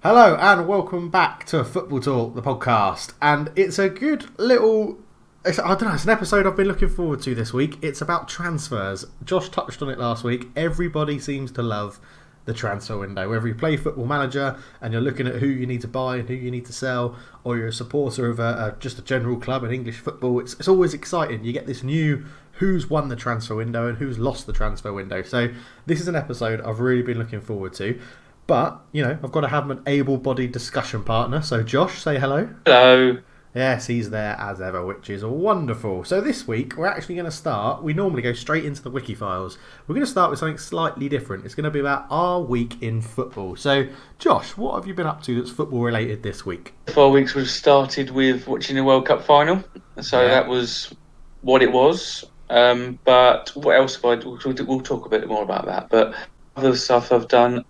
Hello and welcome back to Football Talk, the podcast. And it's a good little, it's an episode I've been looking forward to this week. It's about transfers. Josh touched on it last week. Everybody seems to love the transfer window. Whether you play Football Manager and you're looking at who you need to buy and who you need to sell, or you're a supporter of just a general club in English football, it's always exciting. You get this new who's won the transfer window and who's lost the transfer window. So this is an episode I've really been looking forward to. But, you know, I've got to have an able-bodied discussion partner. So, Josh, say hello. Hello. Yes, he's there as ever, which is wonderful. So this week, we're actually going to start, we normally go straight into the wiki files. We're going to start with something slightly different. It's going to be about our week in football. So, Josh, what have you been up to that's football-related this week? 4 weeks was started with watching the World Cup final. So that was what it was. But what else have I... We'll talk a bit more about that. But other stuff I've done...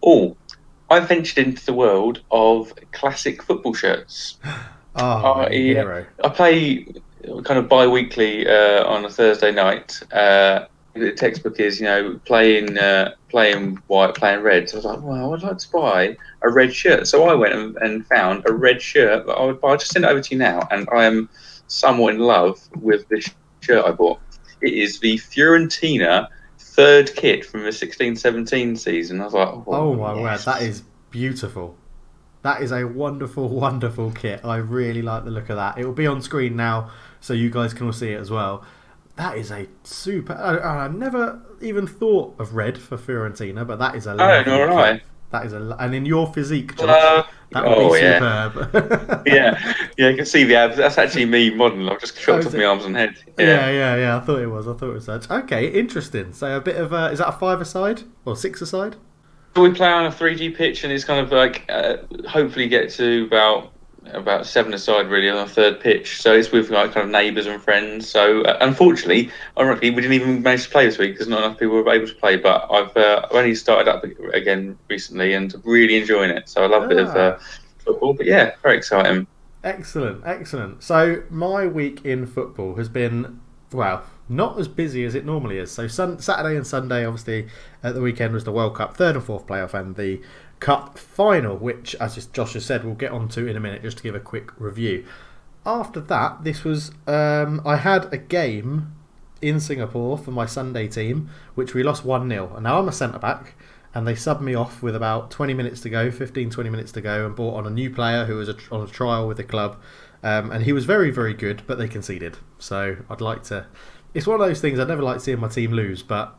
I ventured into the world of classic football shirts. Hero. I play kind of bi-weekly on a Thursday night. The textbook is, playing white, playing red. So I was like, well, I'd like to buy a red shirt. So I went and found a red shirt that I would buy. I'll just send it over to you now. And I am somewhat in love with this shirt I bought. It is the Fiorentina third kit from the 16-17 season. I was like, oh my word, that is beautiful. That is a wonderful, wonderful kit. I really like the look of that. It will be on screen now, so you guys can all see it as well. That is a super... I never even thought of red for Fiorentina, but that is a lovely kit. That is and in your physique, Josh, that would be superb. yeah, you can see the abs. That's actually me modelling. I've just chopped off my arms and head. Yeah. I thought it was such. Okay, interesting. So a bit of is that a 5-a-side or 6-a-side? We play on a 3G pitch, and it's kind of like hopefully get to about 7-a-side really on a third pitch. So it's with like kind of neighbours and friends. So unfortunately, ironically, we didn't even manage to play this week because not enough people were able to play. But I've only started up again recently and really enjoying it. So I love a bit of football. But yeah, very exciting. Excellent. So my week in football has been, well, not as busy as it normally is. So Saturday and Sunday, obviously, at the weekend was the World Cup third and fourth playoff and the Cup final, which, as Josh has said, we'll get on to in a minute just to give a quick review. After that, this was I had a game in Singapore for my Sunday team, which we lost 1-0. And now I'm a centre-back, and they subbed me off with about 20 minutes to go, 15-20 minutes to go, and brought on a new player who was on a trial with the club. And he was very, very good, but they conceded. So I'd like to... It's one of those things I'd never like seeing my team lose, but,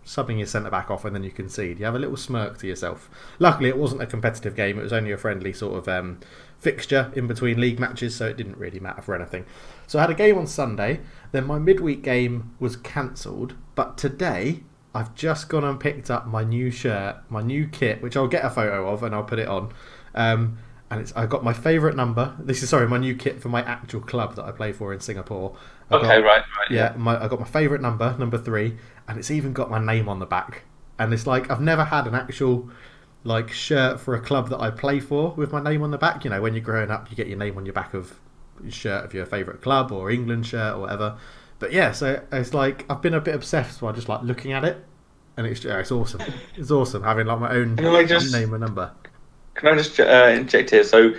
subbing your centre-back off and then you concede. You have a little smirk to yourself. Luckily, it wasn't a competitive game. It was only a friendly sort of fixture in between league matches, so it didn't really matter for anything. So I had a game on Sunday. Then my midweek game was cancelled. But today, I've just gone and picked up my new shirt, my new kit, which I'll get a photo of and I'll put it on. And I've got my favourite number. My new kit for my actual club that I play for in Singapore. Right. Yeah, I got my favourite number 3, and it's even got my name on the back. And it's like, I've never had an actual shirt for a club that I play for with my name on the back. When you're growing up, you get your name on your back of your shirt of your favourite club or England shirt or whatever. But yeah, so it's like, I've been a bit obsessed by just looking at it, and it's awesome. It's awesome having my own name and number. Can I just inject here? So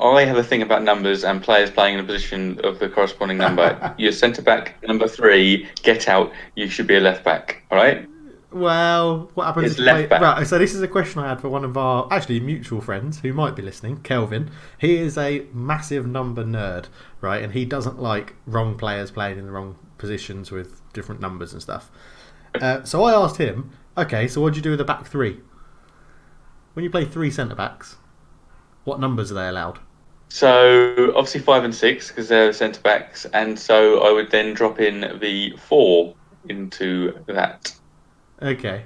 I have a thing about numbers and players playing in a position of the corresponding number. You're centre back number 3. Get out. You should be a left back. All right. Well, what happens? It's left back. Right. So this is a question I had for one of our actually mutual friends who might be listening, Kelvin. He is a massive number nerd, right? And he doesn't like wrong players playing in the wrong positions with different numbers and stuff. So I asked him, okay, so what do you do with the back 3? When you play 3 centre backs, what numbers are they allowed? So obviously 5 and 6 because they're centre backs, and so I would then drop in the 4 into that. Okay.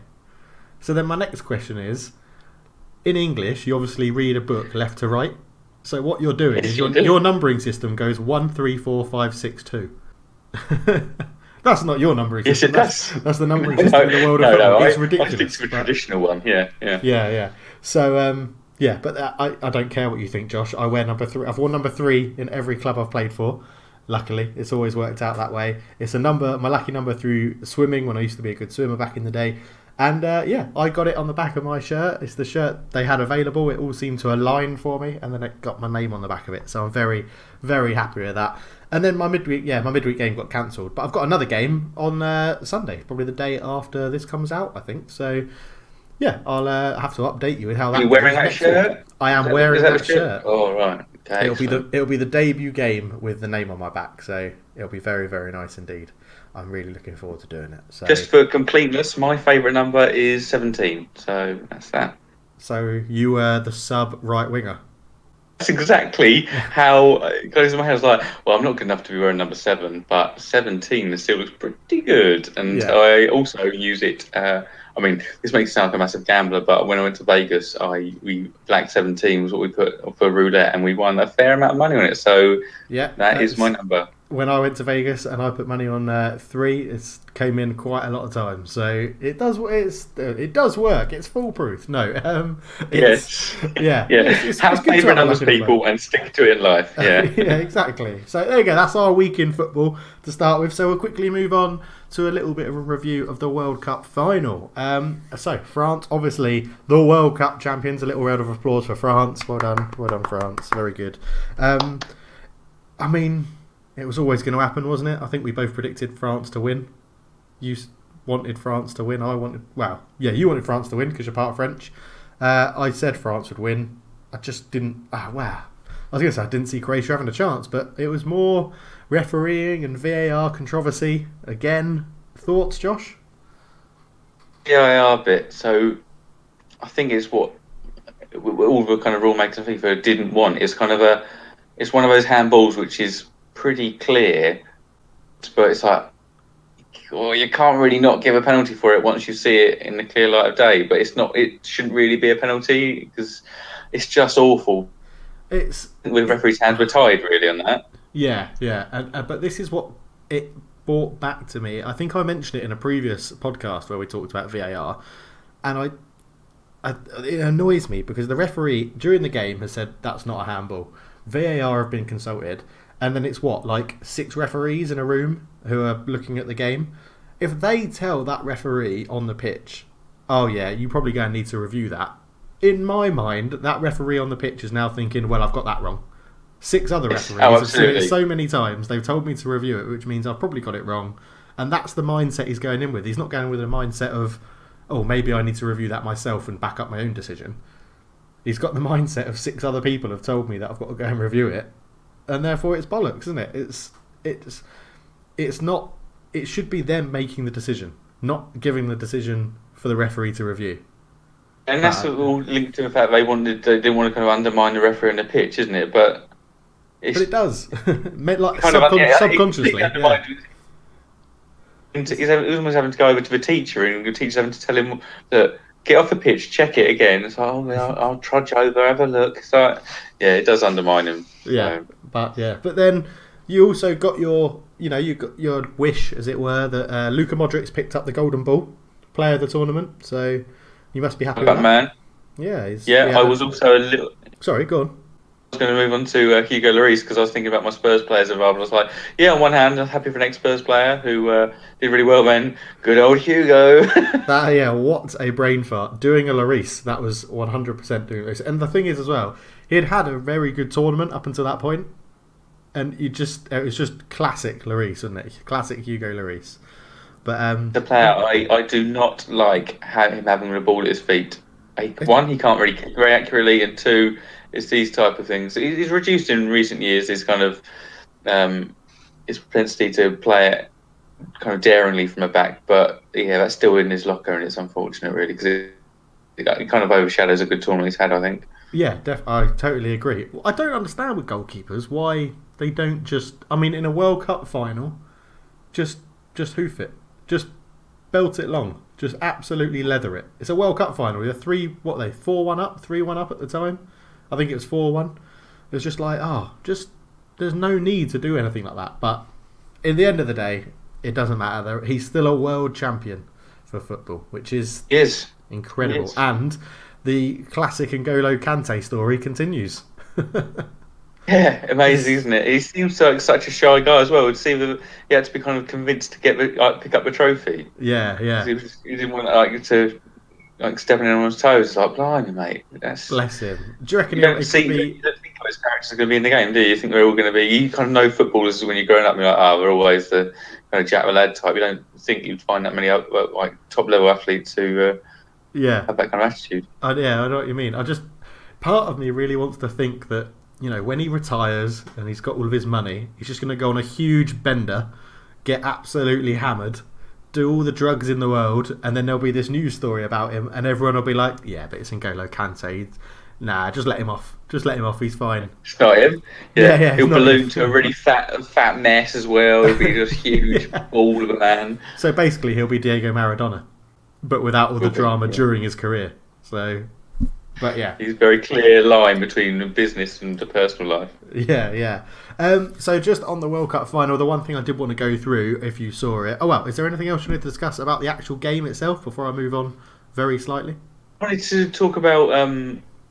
So then my next question is, in English, you obviously read a book left to right. So what you're doing is your numbering system goes 1, 3, 4, 5, 6, 2. That's not your numbering system. Yes, it does. That's the numbering system in the world of football. It's ridiculous. I stick to the traditional one. Yeah. So but I don't care what you think, Josh. I wear number 3. I've worn number 3 in every club I've played for. Luckily, it's always worked out that way. It's my lucky number through swimming when I used to be a good swimmer back in the day. And yeah, I got it on the back of my shirt. It's the shirt they had available. It all seemed to align for me, and then it got my name on the back of it. So I'm very, very happy with that. And then my midweek game got cancelled. But I've got another game on Sunday, probably the day after this comes out, I think. So yeah, I'll have to update you with how that. Are you wearing that shirt? I am wearing that shirt. Oh right, okay. It'll be the debut game with the name on my back. So it'll be very, very nice indeed. I'm really looking forward to doing it. So, just for completeness, my favourite number is 17. So that's that. So you were the sub right winger. That's exactly how it goes in my head. I was like, well, I'm not good enough to be wearing number 7, but 17 still looks pretty good. And I also use it. I mean, this makes it sound like a massive gambler, but when I went to Vegas, black 17 was what we put for roulette, and we won a fair amount of money on it. So that is my number. When I went to Vegas and I put money on 3, it came in quite a lot of times. So it does work. It's foolproof. No, yes, yeah. It's have favourite numbers, people, and stick to it in life. Yeah, yeah, exactly. So there you go. That's our week in football to start with. So we'll quickly move on to a little bit of a review of the World Cup final. So France, obviously the World Cup champions. A little round of applause for France. Well done, France. Very good. I mean, it was always going to happen, wasn't it? I think we both predicted France to win. You wanted France to win. You wanted France to win because you're part French. I said France would win. I just didn't. I was going to say I didn't see Croatia having a chance, but it was more refereeing and VAR controversy. Again, thoughts, Josh? VAR bit. So I think it's what all the kind of rule makers and FIFA didn't want. It's kind of it's one of those handballs which is pretty clear, but it's like, well, you can't really not give a penalty for it once you see it in the clear light of day. But it's not. It shouldn't really be a penalty because it's just awful. With referees' hands were tied really on that. Yeah. But this is what it brought back to me. I think I mentioned it in a previous podcast where we talked about VAR, and it annoys me because the referee during the game has said that's not a handball. VAR have been consulted. And then it's like 6 referees in a room who are looking at the game. If they tell that referee on the pitch, oh yeah, you're probably going to need to review that. In my mind, that referee on the pitch is now thinking, well, I've got that wrong. 6 other referees have seen it so many times, they've told me to review it, which means I've probably got it wrong. And that's the mindset he's going in with. He's not going with a mindset of, oh, maybe I need to review that myself and back up my own decision. He's got the mindset of 6 other people have told me that I've got to go and review it. And therefore it's bollocks, isn't it? It's not. It should be them making the decision, not giving the decision for the referee to review. And that's all linked to the fact they didn't want to kind of undermine the referee on the pitch, isn't it? But it does, subconsciously. He's almost having to go over to the teacher, and the teacher's having to tell him that get off the pitch, check it again. It's like, I'll trudge over, have a look. So it does undermine him. Yeah, but then you also got your wish, as it were, that Luka Modric's picked up the Golden Ball, player of the tournament. So you must be happy with that, man. Yeah, I was also a little. Sorry, go on. I was going to move on to Hugo Lloris because I was thinking about my Spurs players involved. I was like, on one hand, I'm happy for an ex-Spurs player who did really well then. Good old Hugo. What a brain fart. Doing a Lloris, that was 100% doing Lloris. And the thing is as well, he had a very good tournament up until that point. And it was just classic Lloris, wasn't it? Classic Hugo Lloris. But the player, I do not like him having the ball at his feet. One, he can't really kick very accurately, and 2, it's these type of things. He's reduced in recent years his kind of his propensity to play it kind of daringly from a back, but that's still in his locker, and it's unfortunate really because it kind of overshadows a good tournament he's had, I think. Yeah, I totally agree. I don't understand with goalkeepers why they don't just. I mean, in a World Cup final, just hoof it, just belt it long, just absolutely leather it. It's a World Cup final. They're 4-1 up, 3-1 up at the time. I think it was 4-1. It was just like, there's no need to do anything like that. But in the end of the day, it doesn't matter. He's still a world champion for football, which is incredible. And the classic N'Golo Kante story continues. Yeah, amazing, isn't it? He seems like such a shy guy as well. It seemed that he had to be kind of convinced to pick up the trophy Yeah, because yeah. he didn't want to stepping on anyone's toes. It's like, blimey, mate, that's Bless him. Do you reckon you don't it could see be? you don't think those characters are going to be in the game, do you? You think they're all going to be? You kind of know footballers when you're growing up. You're like, oh, they're always the kind of Jack the lad type. You don't think you'd find that many like top level athletes who Yeah, have that kind of attitude. I know what you mean. Part of me really wants to think that, when he retires and he's got all of his money, he's just going to go on a huge bender, get absolutely hammered, do all the drugs in the world, and then there'll be this news story about him, and everyone will be like, "Yeah, but it's N'Golo Kante. Nah, just let him off. Just let him off. He's fine." It's not him. Yeah, Yeah, yeah, it's he'll not balloon him. to a really fat mess as well. He'll be just huge Yeah. ball of a man. So basically, he'll be Diego Maradona, but without all the drama Yeah. during his career. So, but yeah. He's a very clear line between the business and the personal life. Yeah, yeah. So just on the World Cup final, the one thing I did want to go through, if you saw it. Oh well, is there anything else you need to discuss about the actual game itself before I move on very slightly? I wanted to talk about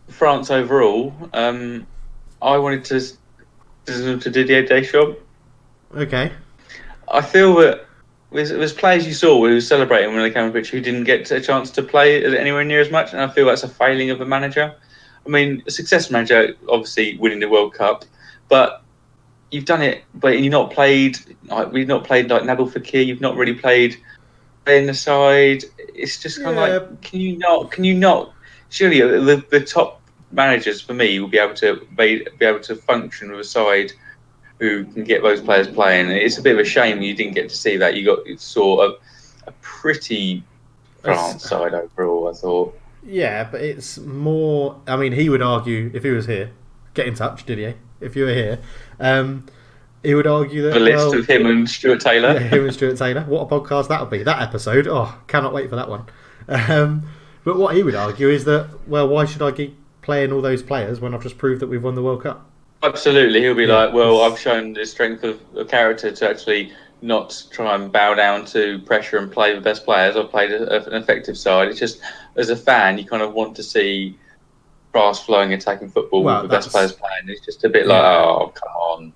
France overall. I wanted to Didier Deschamps. Okay. I feel that there's players you saw who were celebrating when they came on the pitch who didn't get a chance to play anywhere near as much, and I feel that's a failing of the manager. I mean, a success manager, obviously winning the World Cup, but you've done it, but you've not played. We've not played like Nabil Fekir. You've not really played in the side. It's just kind of like, can you not? Can you not? Surely the top managers for me will be able to function with a side who can get those players playing. It's a bit of a shame you didn't get to see that. You saw a pretty France side overall, I thought. Yeah, but it's more. I mean, he would argue if he was here. Get in touch, Didier. If you were here, he would argue that The list of him and Stuart Taylor. Yeah, him and Stuart Taylor. What a podcast that would be. That episode. Oh, cannot wait for that one. But what he would argue is that, well, why should I keep playing all those players when I've just proved that we've won the World Cup? Absolutely, he'll be like, well, I've shown the strength of character to actually not try and bow down to pressure and play the best players. I've played an effective side. It's just, as a fan, you kind of want to see fast-flowing attacking football with the best players playing. It's just a bit like, oh, come on.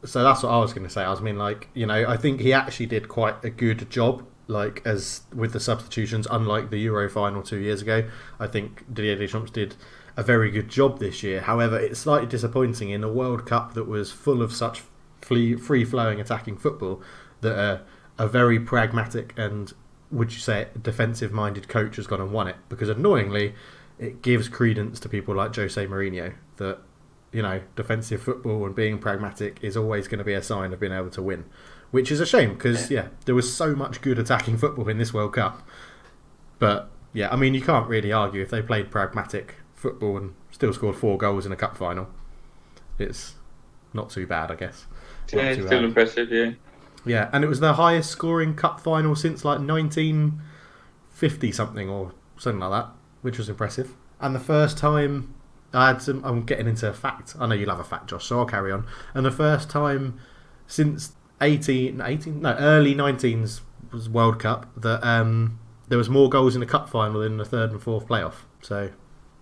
So that's what I was going to say. I mean, like, I think he actually did quite a good job, like, as with the substitutions, unlike the Euro final 2 years ago. I think Didier Deschamps did a very good job this year. However, it's slightly disappointing in a World Cup that was full of such free-flowing attacking football that a very pragmatic and, would you say, defensive-minded coach has gone and won it. Because annoyingly, it gives credence to people like Jose Mourinho that, defensive football and being pragmatic is always going to be a sign of being able to win. Which is a shame because, there was so much good attacking football in this World Cup. But, I mean, you can't really argue if they played pragmatic football and still scored 4 goals in a cup final. It's not too bad, I guess. Yeah, it's still impressive, yeah. Yeah, and it was the highest scoring cup final since like 1950 something or something like that, which was impressive. And the first time I'm getting into fact. I know you'll have a fact, Josh, so I'll carry on. And the first time since early 19s was World Cup that there was more goals in a cup final than the third and fourth playoff. So,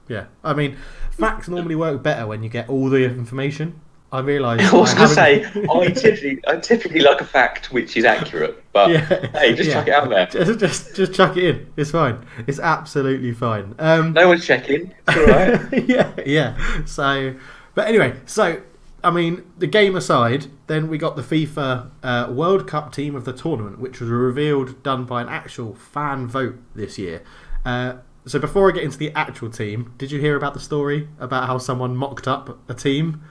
yeah. I mean, facts normally work better when you get all the information. I realise. I was going to say, I typically like a fact which is accurate, but hey, just chuck it out there. Just chuck it in. It's fine. It's absolutely fine. No one's checking. It's all right. yeah. So, but anyway, I mean, the game aside, then we got the FIFA World Cup team of the tournament, which was revealed, done by an actual fan vote this year. So before I get into the actual team, did you hear about the story about how someone mocked up a team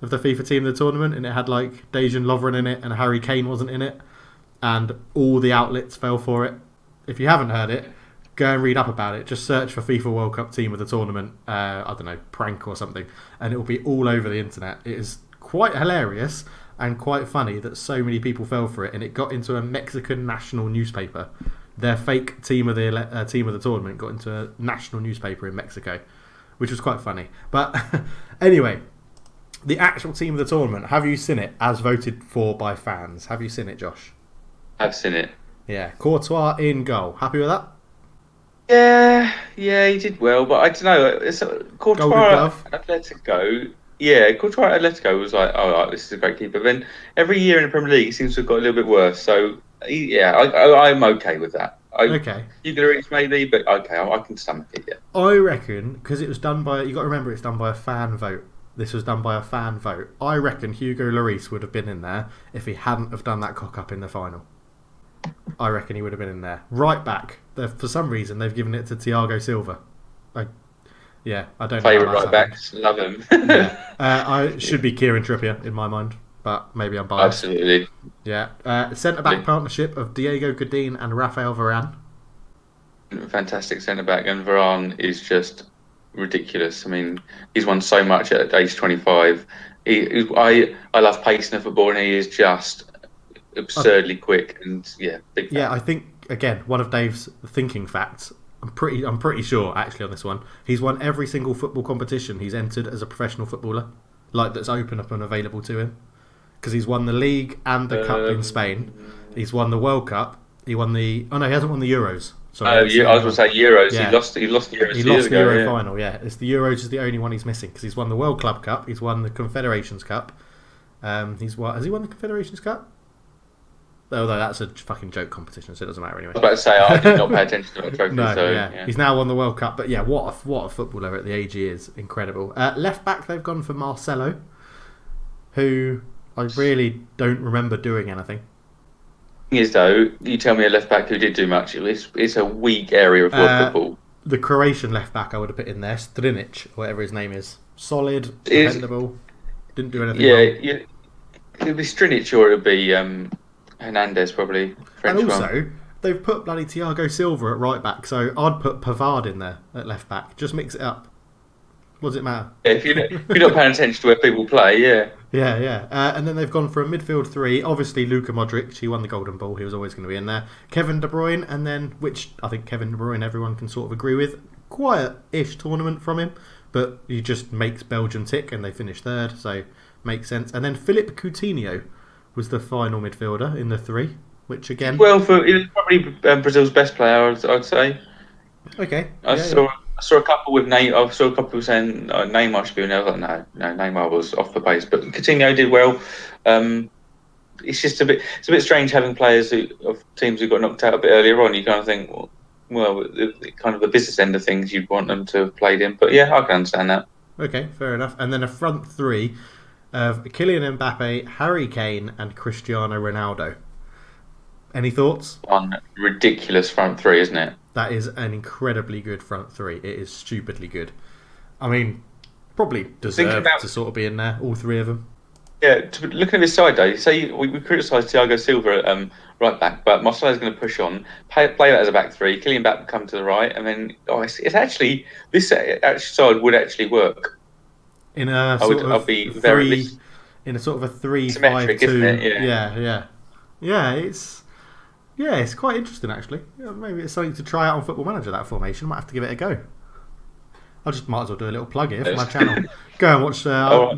of the FIFA team of the tournament, and it had like Dejan Lovren in it and Harry Kane wasn't in it, and all the outlets fell for it? If you haven't heard it, go and read up about it. Just search for FIFA World Cup team of the tournament, I don't know, prank or something, and it will be all over the internet. It is quite hilarious and quite funny that so many people fell for it, and it got into a Mexican national newspaper. Their fake team of the tournament got into a national newspaper in Mexico, which was quite funny. But anyway, the actual team of the tournament, have you seen it as voted for by fans? Have you seen it, Josh? I've seen it. Yeah, Courtois in goal. Happy with that? Yeah, he did well, but I don't know. It's Courtois and Atletico. Yeah, Courtois at Atletico was like, oh, right, this is a great keeper. Then every year in the Premier League, he seems to have got a little bit worse. So, I'm okay with that. Okay. Hugo Lloris maybe, but okay, I can stomach it, yeah. I reckon, because it was done by, you got to remember it's done by a fan vote. This was done by a fan vote. I reckon Hugo Lloris would have been in there if he hadn't have done that cock up in the final. I reckon he would have been in there. Right back. For some reason, they've given it to Thiago Silva. I don't know. Favourite right backs, love him. I should be Kieran Trippier in my mind, but maybe I'm biased. Absolutely. Yeah. Centre back partnership of Diego Godin and Rafael Varane. Fantastic centre back, and Varane is just ridiculous. I mean, he's won so much at age 25. I love pace in the football, and he is just absurdly quick. And big fan. Yeah, I think again one of Dave's thinking facts. I'm pretty sure actually on this one. He's won every single football competition he's entered as a professional footballer, like that's open up and available to him. Because he's won the league and the cup in Spain. He's won the World Cup. He won the. Oh no, he hasn't won the Euros. Sorry, I was going to say Euros. Yeah. He lost the Euros. He lost the Euro final. Yeah, it's the Euros is the only one he's missing because he's won the World Club Cup. He's won the Confederations Cup. Has he won the Confederations Cup? Although that's a fucking joke competition, so it doesn't matter anyway. I was about to say I did not pay attention to that trophy. No, so, yeah. He's now won the World Cup, but yeah, what a footballer at the age he is, incredible. Left back, they've gone for Marcelo, who I really don't remember doing anything. The thing is, though, you tell me a left back who did do much. It's a weak area of world football. The Croatian left back I would have put in there, Strinic, or whatever his name is. Solid, dependable, didn't do anything wrong. It'd be Strinic or it'd be Hernandez, probably. French and also, one. They've put bloody Thiago Silva at right back, so I'd put Pavard in there at left back. Just mix it up. What does it matter? Yeah, if you're not paying attention to where people play, yeah. Yeah. And then they've gone for a midfield three. Obviously, Luka Modric. He won the Golden Ball. He was always going to be in there. Kevin De Bruyne, and then, which I think Kevin De Bruyne everyone can sort of agree with, quiet-ish tournament from him, but he just makes Belgium tick, and they finished third, so makes sense. And then Philippe Coutinho was the final midfielder in the three, which again... Well, he was probably Brazil's best player, I'd say. Okay. I saw a couple with Neymar. I saw a couple saying Neymar should be in there. I was like, no, Neymar was off the pace, but Coutinho did well. It's just a bit strange having players of teams who got knocked out a bit earlier on. You kind of think, well, kind of the business end of things you'd want them to have played in, but yeah, I can understand that. Okay, fair enough. And then a front three of Kylian Mbappe, Harry Kane, and Cristiano Ronaldo. Any thoughts? One ridiculous front three, isn't it? That is an incredibly good front three. It is stupidly good. I mean, probably deserved to sort of be in there, all three of them. Yeah, looking at this side though, say we criticised Thiago Silva at right back, but Marcelo's going to push on, play that as a back three. Kylian Mbappe come to the right, and then it's actually this side would actually work. In a sort of three, in a sort of a 3-5-2. Isn't it? Yeah, it's quite interesting actually. Maybe it's something to try out on Football Manager, that formation. Might have to give it a go. I just might as well do a little plug here for my channel. Go and watch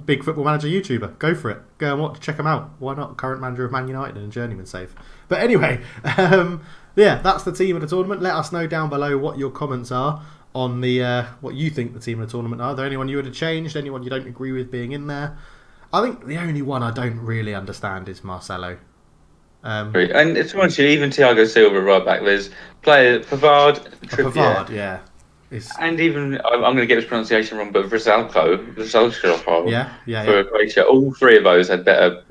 Big Football Manager YouTuber. Go for it. Go and check him out. Why not? Current manager of Man United and journeyman save. But anyway, that's the team of the tournament. Let us know down below what your comments are on the what you think the team of the tournament are. Are there anyone you would have changed? Anyone you don't agree with being in there? I think the only one I don't really understand is Marcelo. And it's honestly, even Thiago Silva right back. There's Pavard, Trippier. Pavard, yeah. And even I'm going to get his pronunciation wrong, but Vrsaljko, for Croatia. All three of those had better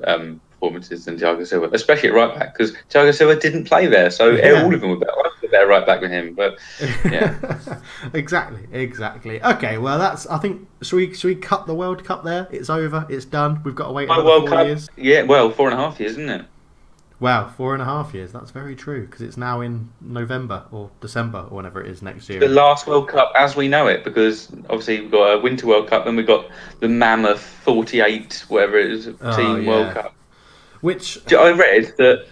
performances than Thiago Silva, especially at right back because Thiago Silva didn't play there, so all of them were better. I was a better right back than him, but yeah. Exactly. Okay, well I think should we cut the World Cup there? It's over. It's done. We've got to wait another 4 years. Yeah, well, 4.5 years, isn't it? Wow, 4.5 years. That's very true because it's now in November or December or whenever it is next year. The last World Cup as we know it, because obviously we've got a Winter World Cup and we've got the mammoth 48 whatever it is team World Cup. Which I read that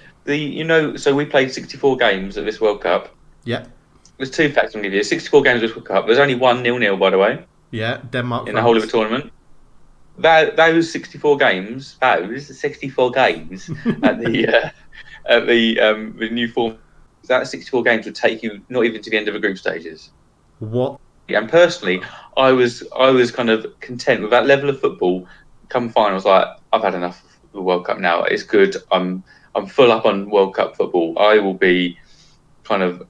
so we played 64 games at this World Cup. Yeah. There's 2 facts I'm going to give you. 64 games at this World Cup. There's only 1-0, by the way. Yeah, Denmark in the whole of the tournament. Those 64 games at the new form, that 64 games would take you not even to the end of the group stages. What? And personally, I was kind of content with that level of football. Come final, I was like, I've had enough of the World Cup now. It's good. I'm full up on World Cup football. I will be kind of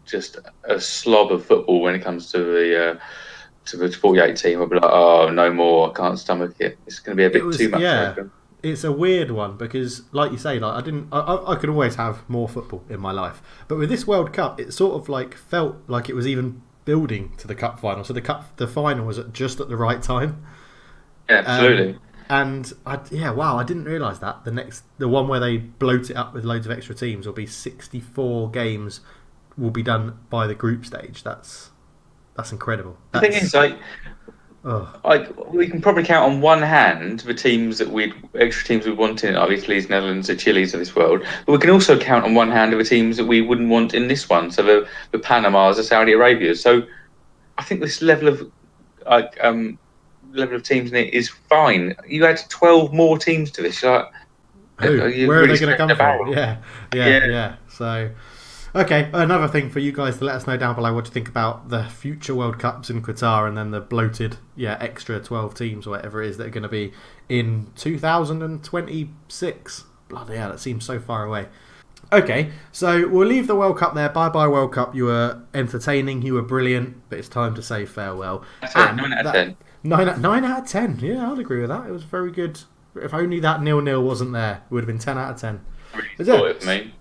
just a slob of football when it comes to the 48 team. I'll be like, oh, no more. I can't stomach it. It's going to be a bit too much. Yeah. It's a weird one because, like you say, like I could always have more football in my life, but with this World Cup, it sort of like felt like it was even building to the cup final. So the final was just at the right time. Yeah, absolutely. And I didn't realise that the one where they bloat it up with loads of extra teams will be 64 games will be done by the group stage. That's incredible. The thing is, we can probably count on one hand the extra teams we want in Italy's, Netherlands, the Chile's of this world. But we can also count on one hand of the teams that we wouldn't want in this one. So the Panamas, the Saudi Arabias. So I think this level of teams in it is fine. You add 12 more teams to this. Where are they going to come from? Yeah. So. Okay, another thing for you guys to let us know down below what you think about the future World Cups in Qatar and then the bloated, extra 12 teams or whatever it is that are going to be in 2026. Bloody hell, that seems so far away. Okay, so we'll leave the World Cup there. Bye-bye World Cup. You were entertaining, you were brilliant, but it's time to say farewell. That's it, 9 out of 10. 9 out of 10, yeah, I'll agree with that. It was very good. If only that 0-0 wasn't there, it would have been 10 out of 10. Really it for me.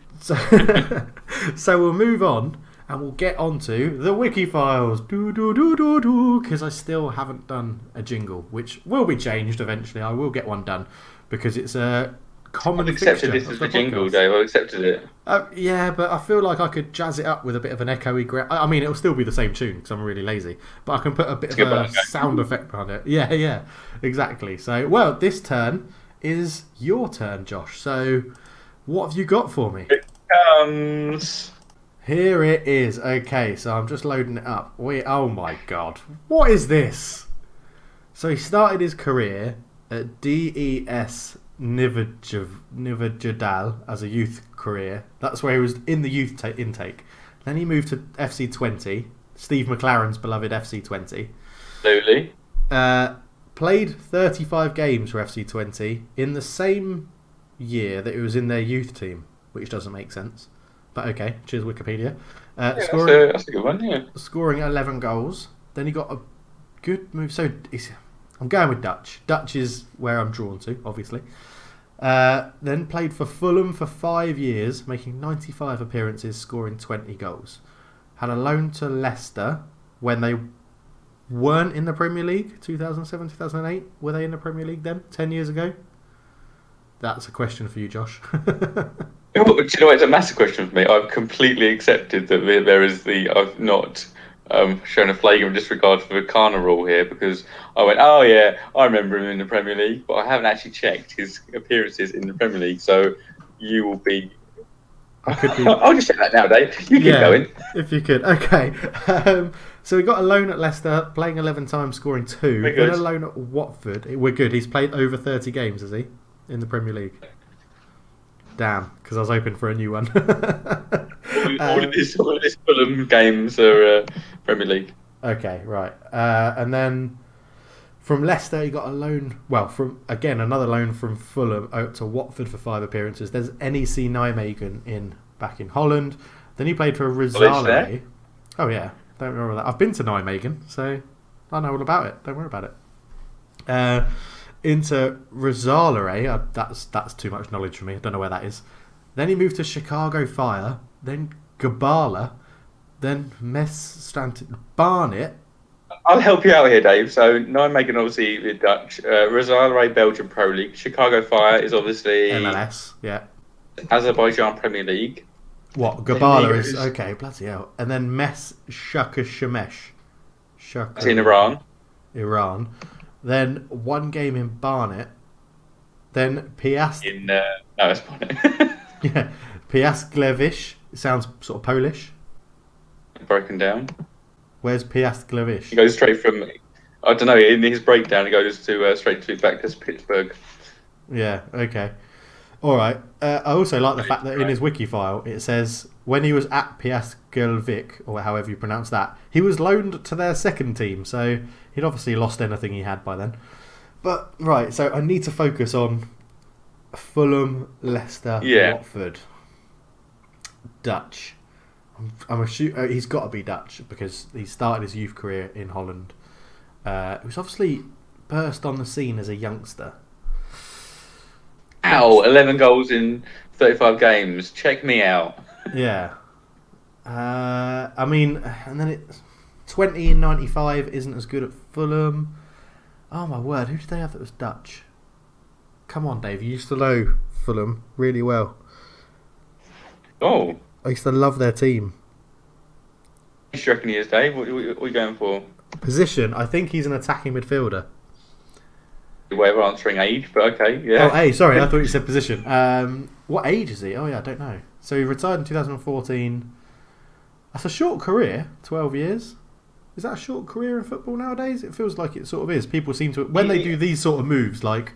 So we'll move on and we'll get on to the wiki files because I still haven't done a jingle, which will be changed eventually. I will get one done because it's a common I've accepted fixture this as of the the jingle, podcast. Dave. I've accepted it. Yeah, but I feel like I could jazz it up with a bit of an echoey. I mean, it'll still be the same tune because I'm really lazy, but I can put a bit of a sound effect behind it. Yeah, exactly. So, well, this turn is your turn, Josh. So, what have you got for me? It comes. Here it is. Okay, so I'm just loading it up. Oh my god. What is this? So he started his career at DES Nivajadal as a youth career. That's where he was in the youth intake. Then he moved to FC20, Steve McLaren's beloved FC20. Absolutely. Played 35 games for FC20 in the same year that he was in their youth team, which doesn't make sense. But okay, cheers Wikipedia. That's a good one, yeah. Scoring 11 goals. Then he got a good move. So I'm going with Dutch. Dutch is where I'm drawn to, obviously. Then played for Fulham for 5 years, making 95 appearances, scoring 20 goals. Had a loan to Leicester when they weren't in the Premier League, 2007, 2008. Were they in the Premier League then, 10 years ago? That's a question for you, Josh. Do you know what? It's a massive question for me. I've completely accepted that I've not shown a flagrant disregard for the Kana rule here because I went, oh yeah, I remember him in the Premier League, but I haven't actually checked his appearances in the Premier League. So you will be. I'll just check that now, Dave. You keep going. If you could. Okay. So we got a loan at Leicester, playing 11 times, scoring 2. Then a loan at Watford. We're good. He's played over 30 games, has he, in the Premier League? Damn, because I was hoping for a new one. all of his Fulham games are Premier League. Okay, right. And then from Leicester, he got a loan. Well, another loan from Fulham out to Watford for 5 appearances. There's NEC Nijmegen back in Holland. Then he played for Rizale. Oh yeah, don't remember that. I've been to Nijmegen, so I know all about it. Don't worry about it. Into Rizale, that's too much knowledge for me. I don't know where that is. Then he moved to Chicago Fire, then Gabala, then Barnet. I'll help you out here, Dave. So Nijmegen, obviously the Dutch, Rizale, Belgian Pro League, Chicago Fire is obviously MLS, yeah. Azerbaijan Premier League. What Gabala is okay, bloody hell. And then Mes Shaka Shemesh. That's in Iran. Then 1 game in Barnet. Then Piast. It's Barnet. Yeah, Piastglewice. It sounds sort of Polish. Broken down. Where's Piastglewice? He goes straight from. I don't know. In his breakdown, he goes to straight back to Pittsburgh. Yeah. Okay. All right. I also like the fact that in his wiki file it says when he was at Piaskelvik, or however you pronounce that, he was loaned to their second team. So he'd obviously lost anything he had by then. But right, so I need to focus on Fulham, Leicester, Watford, Dutch. He's got to be Dutch because he started his youth career in Holland. He was obviously burst on the scene as a youngster. Ow! 11 goals in 35 games. Check me out. Yeah. I mean, and then 20 in 95 isn't as good at Fulham. Oh my word, who did they have that was Dutch? Come on, Dave, you used to know Fulham really well. Oh. I used to love their team. What do you reckon he is, Dave? What are you going for? Position, I think he's an attacking midfielder. Way of answering age, but okay, yeah. Oh, age, sorry, I thought you said position. What age is he? Oh yeah, I don't know. So he retired in 2014. That's a short career, 12 years. Is that a short career in football nowadays? It feels like it sort of is. People seem to, when they do these sort of moves, like,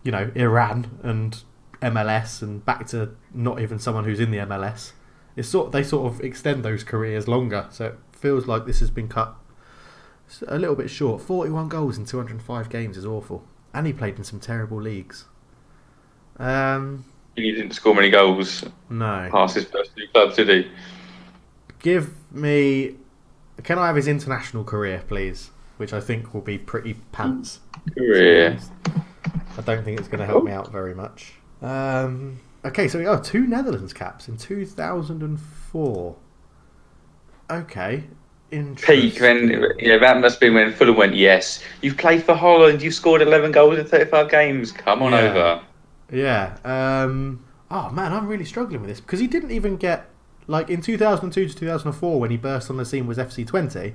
you know, Iran and MLS and back to not even someone who's in the MLS, they sort of extend those careers longer. So it feels like this has been cut a little bit short. 41 goals in 205 games is awful. And he played in some terrible leagues. He didn't score many goals. No. Past his first two clubs, did he? Give me... Can I have his international career, please? Which I think will be pretty pants. Career. I don't think it's going to help me out very much. Okay, so we got 2 Netherlands caps in 2004. Okay. Peak, that must be when Fulham went, yes, you've played for Holland, you scored 11 goals in 35 games, come on over. Yeah. Oh man, I'm really struggling with this because he didn't even get, like in 2002 to 2004 when he burst on the scene was FC20,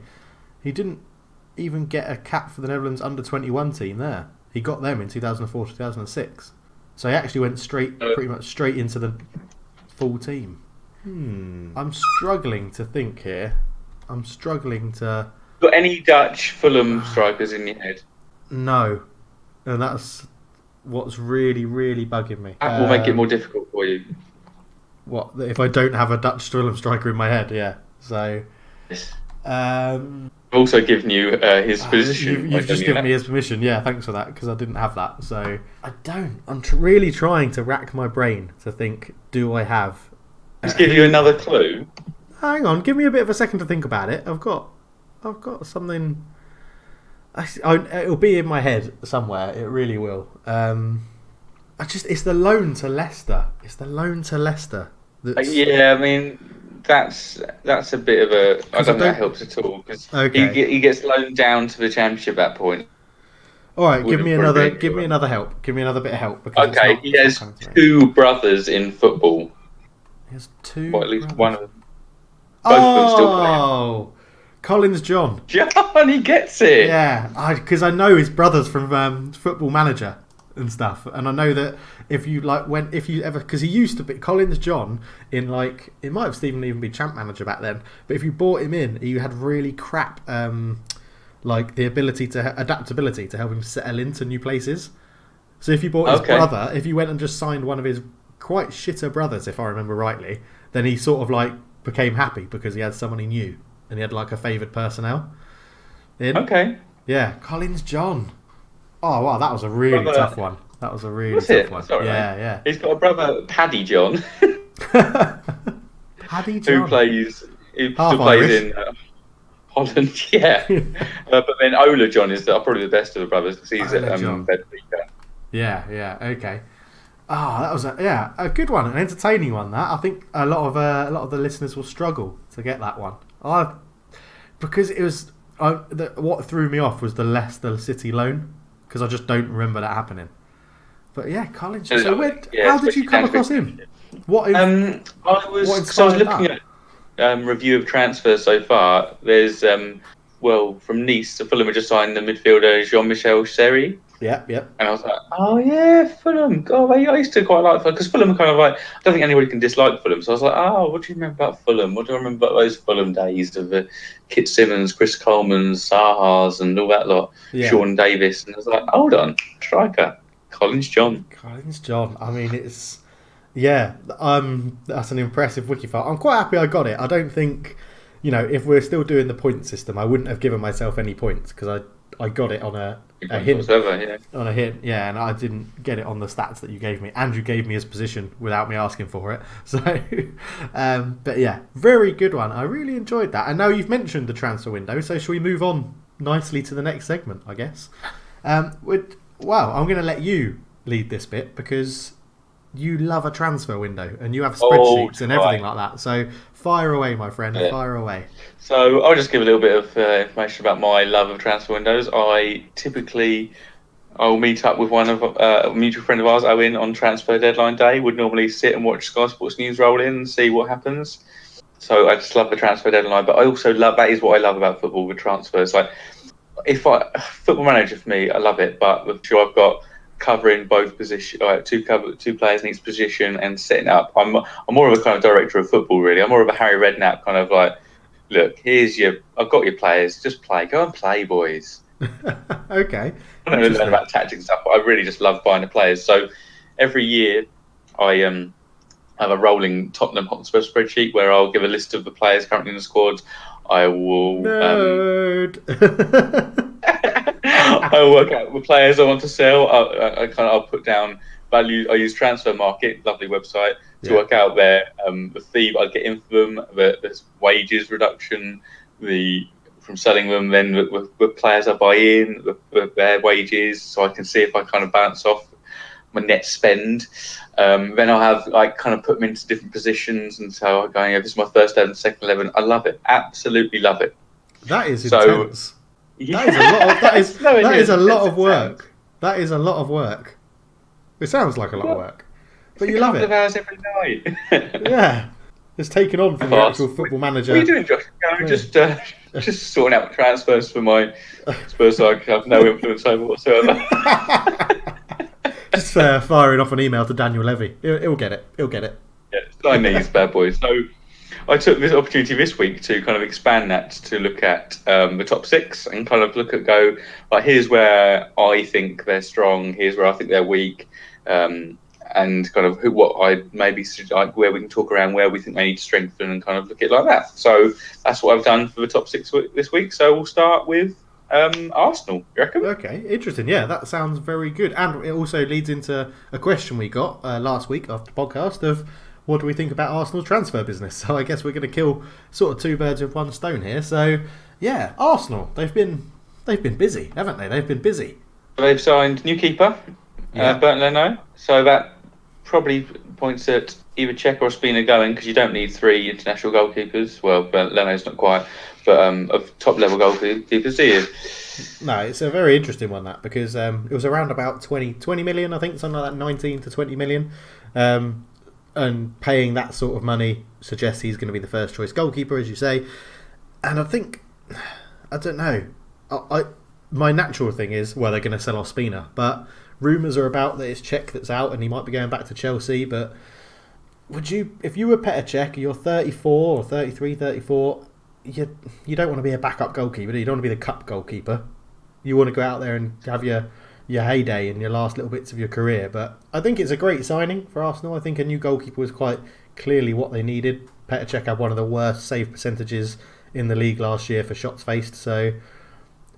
he didn't even get a cap for the Netherlands under 21 team there. He got them in 2004 to 2006. So he actually went pretty much straight into the full team. I'm struggling to think here. I'm struggling to... Got any Dutch Fulham strikers in your head? No. And that's what's really, really bugging me. That will make it more difficult for you. What, if I don't have a Dutch Fulham striker in my head? Yeah. So... Yes. I've also given you his position. You've just given me his permission. Yeah, thanks for that, because I didn't have that. So I don't. I'm really trying to rack my brain to think, do I have... Let's give you another clue. Hang on, give me a bit of a second to think about it. I've got something. It'll be in my head somewhere. It really will. It's the loan to Leicester. Yeah, I mean that's a bit of a. I don't think that helps at all because he gets loaned down to the Championship at that point. All right, give me another help. Give me another bit of help. Because he has 2 brothers in football. He has 2. Well, at least brothers. one of them. Both of them still playing. Collins John. John, he gets it. Yeah, because I know his brothers from Football Manager and stuff, and I know that if you ever, because he used to be Collins John in it might have even been Champ Manager back then, but if you bought him in, you had really crap the adaptability to help him settle into new places. So if you bought his brother, if you went and just signed one of his quite shitter brothers, if I remember rightly, then he sort of became happy because he had someone he knew and he had a favoured personnel. Yeah, Collins John. Oh wow, that was a really tough one. That was a really tough one. Sorry, yeah. He's got a brother, Paddy John. Paddy John. Who still plays in Holland, yeah. But then Ola John is probably the best of the brothers because he's at Benfica. Yeah, okay. That was a good one, an entertaining one. That I think a lot of the listeners will struggle to get that one. Because it was what threw me off was the Leicester City loan because I just don't remember that happening. But yeah, Collins. So how did you come across him? I was looking at review of transfers so far. There's from Nice to Fulham, just signed the midfielder Jean-Michel Seri. Yep. And I was like, oh yeah, Fulham. God, I used to quite like Fulham because Fulham are kind of I don't think anybody can dislike Fulham. So I was like, what do you remember about Fulham? What do I remember about those Fulham days of Kit Simmons, Chris Coleman, Sahas, and all that lot, Sean Davis? And I was like, hold on, striker, Collins John. Collins John. I mean, it's that's an impressive wiki file. I'm quite happy I got it. I don't think, if we're still doing the point system, I wouldn't have given myself any points because I got it on a hint. Whatsoever, yeah. On a hint, yeah, and I didn't get it on the stats that you gave me. Andrew gave me his position without me asking for it. So, but yeah, very good one. I really enjoyed that. And now you've mentioned the transfer window, so shall we move on nicely to the next segment, I guess? I'm going to let you lead this bit because you love a transfer window and you have spreadsheets and everything like that. So fire away, my friend, fire away. So I'll just give a little bit of information about my love of transfer windows. I'll meet up with one of a mutual friend of ours, Owen, on transfer deadline day. Would normally sit and watch Sky Sports News roll in and see what happens. So I just love the transfer deadline, but I also love, that is what I love about football with transfers. Like, Football Manager for me, I love it, but with sure I've got covering both positions, two players in each position and setting up. I'm more of a kind of director of football, really. I'm more of a Harry Redknapp kind of like, look, I've got your players, just play, go and play, boys. Okay. I don't know learn about tactics and stuff, but I really just love buying the players. So every year I have a rolling Tottenham Hotspur spreadsheet where I'll give a list of the players currently in the squad. I will I'll work out the players I want to sell. I'll put down value. I use Transfer Market, lovely website, to work out the fee I'd get in for them, the wages reduction, from selling them, then the players I buy in, their wages, so I can see if I kind of balance off my net spend. Then I'll have kind of put them into different positions, and so I'm going, this is my first 11, second 11. I love it, absolutely love it. That is intense. Yeah. That is a lot of work. That is a lot of work. It sounds like a lot of work, but you love it. A couple of hours every night. Yeah, it's taken on from the actual Football Manager. What are you doing, Josh? Just sorting out transfers for my Spurs side. I have no influence over whatsoever. Just firing off an email to Daniel Levy. He'll get it. Yeah, sign these bad boys. So I took this opportunity this week to kind of expand that to look at the top six and kind of go, here's where I think they're strong, here's where I think they're weak, and kind of what I maybe where we can talk around where we think they need to strengthen and kind of look at it like that. So that's what I've done for the top six this week. So we'll start with Arsenal, you reckon? Okay, interesting. Yeah, that sounds very good. And it also leads into a question we got last week after the podcast of what do we think about Arsenal's transfer business? So I guess we're going to kill sort of two birds with one stone here. So yeah, Arsenal, they've been busy, haven't they? They've been busy. They've signed new keeper, Bernd Leno. So that probably points at either Czech or Spina going, because you don't need three international goalkeepers. Well, Leno's not quite, but of top level goalkeepers, do you? No, it's a very interesting one, that, because it was around about 20 million, I think, something like that, 19 to 20 million. And paying that sort of money suggests he's going to be the first choice goalkeeper, as you say. And I think, I don't know, my natural thing is, well, they're going to sell Ospina, but rumours are about that it's Cech that's out and he might be going back to Chelsea. But would you, if you were Petr Cech, you're 34 or 33, 34, you don't want to be a backup goalkeeper, you don't want to be the cup goalkeeper. You want to go out there and have your heyday in your last little bits of your career. But I think it's a great signing for Arsenal. I think a new goalkeeper was quite clearly what they needed. Petr Cech had one of the worst save percentages in the league last year for shots faced. So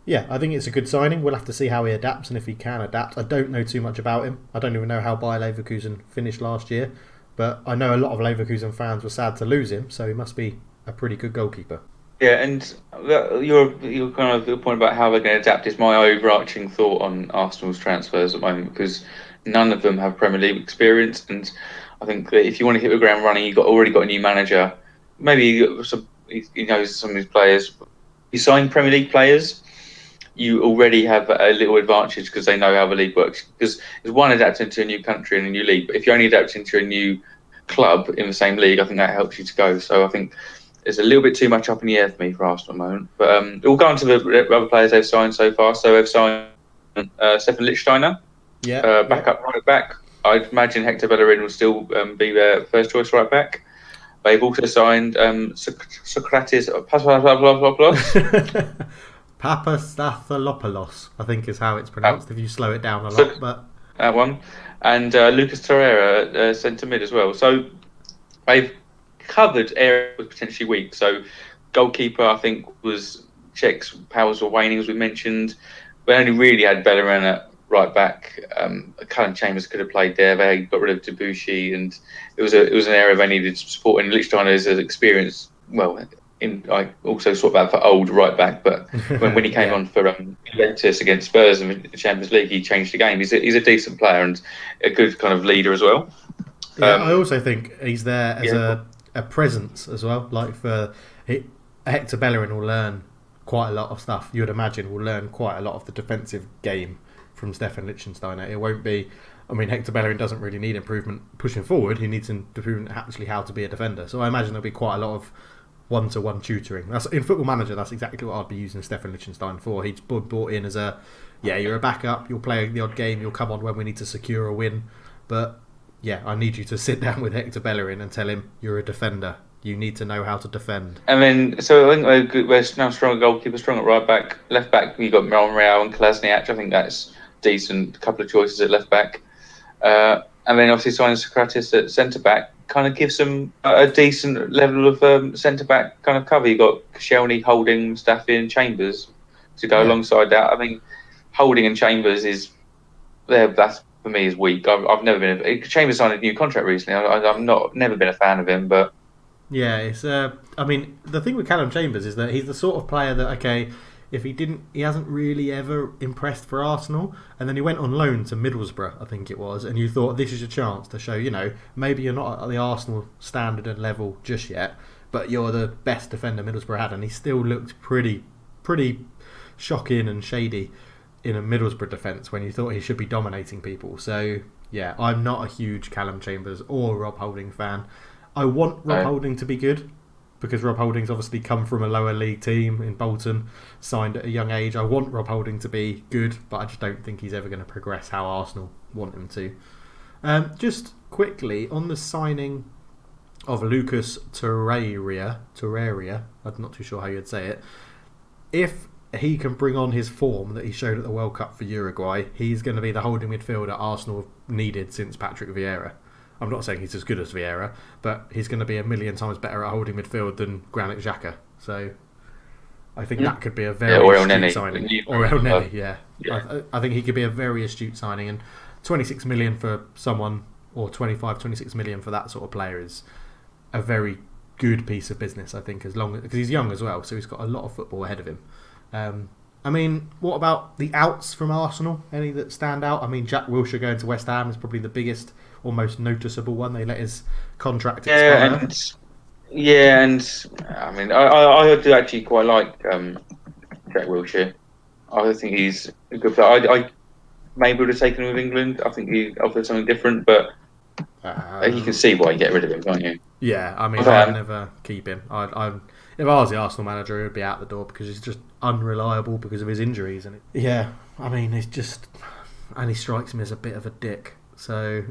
yeah, I think it's a good signing. We'll have to see how he adapts and if he can adapt. I don't know too much about him. I don't even know how Bayer Leverkusen finished last year, but I know a lot of Leverkusen fans were sad to lose him, so he must be a pretty good goalkeeper. Yeah, and your kind of the point about how they're going to adapt is my overarching thought on Arsenal's transfers at the moment, because none of them have Premier League experience, and I think that if you want to hit the ground running, you've already got a new manager. Maybe he knows some of his players. You sign Premier League players, you already have a little advantage because they know how the league works. Because there's one adapting to a new country and a new league, but if you're only adapting to a new club in the same league, I think that helps you to go. So I think it's a little bit too much up in the air for me for Arsenal at the moment. But we'll go on to the other players they've signed so far. So they've signed Stefan Lichtsteiner, backup right back. I'd imagine Hector Bellerin will still be their first choice right back. They've also signed Socrates Papastatholopoulos, I think is how it's pronounced if you slow it down a lot. But that one, and Lucas Torreira at centre mid as well. So they've covered areas was potentially weak. So goalkeeper, I think, was Czech's powers were waning, as we mentioned. We only really had Bellerin at right back. Callum Chambers could have played there. They got rid of Debussy, and it was an area they needed support. And Lichtsteiner is an experience. Well, I also sort of that for old right back, but when he came on for Juventus against Spurs in the Champions League, he changed the game. He's a decent player and a good kind of leader as well. Yeah, I also think he's there as a presence as well. Like Hector Bellerin will learn quite a lot of stuff. You would imagine will learn quite a lot of the defensive game from Stefan Lichtsteiner. It won't be. I mean, Hector Bellerin doesn't really need improvement pushing forward. He needs improvement actually how to be a defender. So I imagine there'll be quite a lot of one-to-one tutoring. That's in Football Manager. That's exactly what I'd be using Stefan Lichtsteiner for. He's brought in as you're a backup. You'll play the odd game. You'll come on when we need to secure a win. But yeah, I need you to sit down with Hector Bellerin and tell him you're a defender. You need to know how to defend. And then, so I think we're now strong at goalkeeper, strong at right back. Left back, you've got Monreal and Kolasinac. I think that's decent. A couple of choices at left back. And then obviously signing Socrates at centre back kind of gives them a decent level of centre back kind of cover. You've got Koscielny, Holding, Mustafi and Chambers to go alongside that. I think Holding and Chambers that's for me is weak. I've never been. Chambers signed a new contract recently. I've never been a fan of him, but yeah, it's. I mean, the thing with Callum Chambers is that he's the sort of player that if he hasn't really ever impressed for Arsenal, and then he went on loan to Middlesbrough, I think it was, and you thought this is your chance to show, maybe you're not at the Arsenal standard and level just yet, but you're the best defender Middlesbrough had, and he still looked pretty shocking and shady in a Middlesbrough defence when you thought he should be dominating people. So yeah, I'm not a huge Callum Chambers or Rob Holding fan. I want Rob Holding to be good, because Rob Holding's obviously come from a lower league team in Bolton, signed at a young age. I want Rob Holding to be good, but I just don't think he's ever going to progress how Arsenal want him to. Just quickly, on the signing of Lucas Torreira, I'm not too sure how you'd say it, if he can bring on his form that he showed at the World Cup for Uruguay, he's going to be the holding midfielder Arsenal have needed since Patrick Vieira. I'm not saying he's as good as Vieira, but he's going to be a million times better at holding midfield than Granit Xhaka. So I think that could be a very astute signing. Or El Neni, yeah. I think he could be a very astute signing. And 26 million for someone, or 26 million for that sort of player is a very good piece of business, I think, because he's young as well, so he's got a lot of football ahead of him. I mean, what about the outs from Arsenal? Any that stand out? I mean, Jack Wilshere going to West Ham is probably the biggest or most noticeable one. They let his contract expire. And I mean, I do actually quite like Jack Wilshere. I think he's a good player. I maybe would have taken him with England. I think he offers something different, but you can see why you get rid of him, can't you? Yeah, I mean, I'd never keep him. If I was the Arsenal manager, he would be out the door because he's just unreliable because of his injuries. And I mean, it's just, and he strikes me as a bit of a dick. So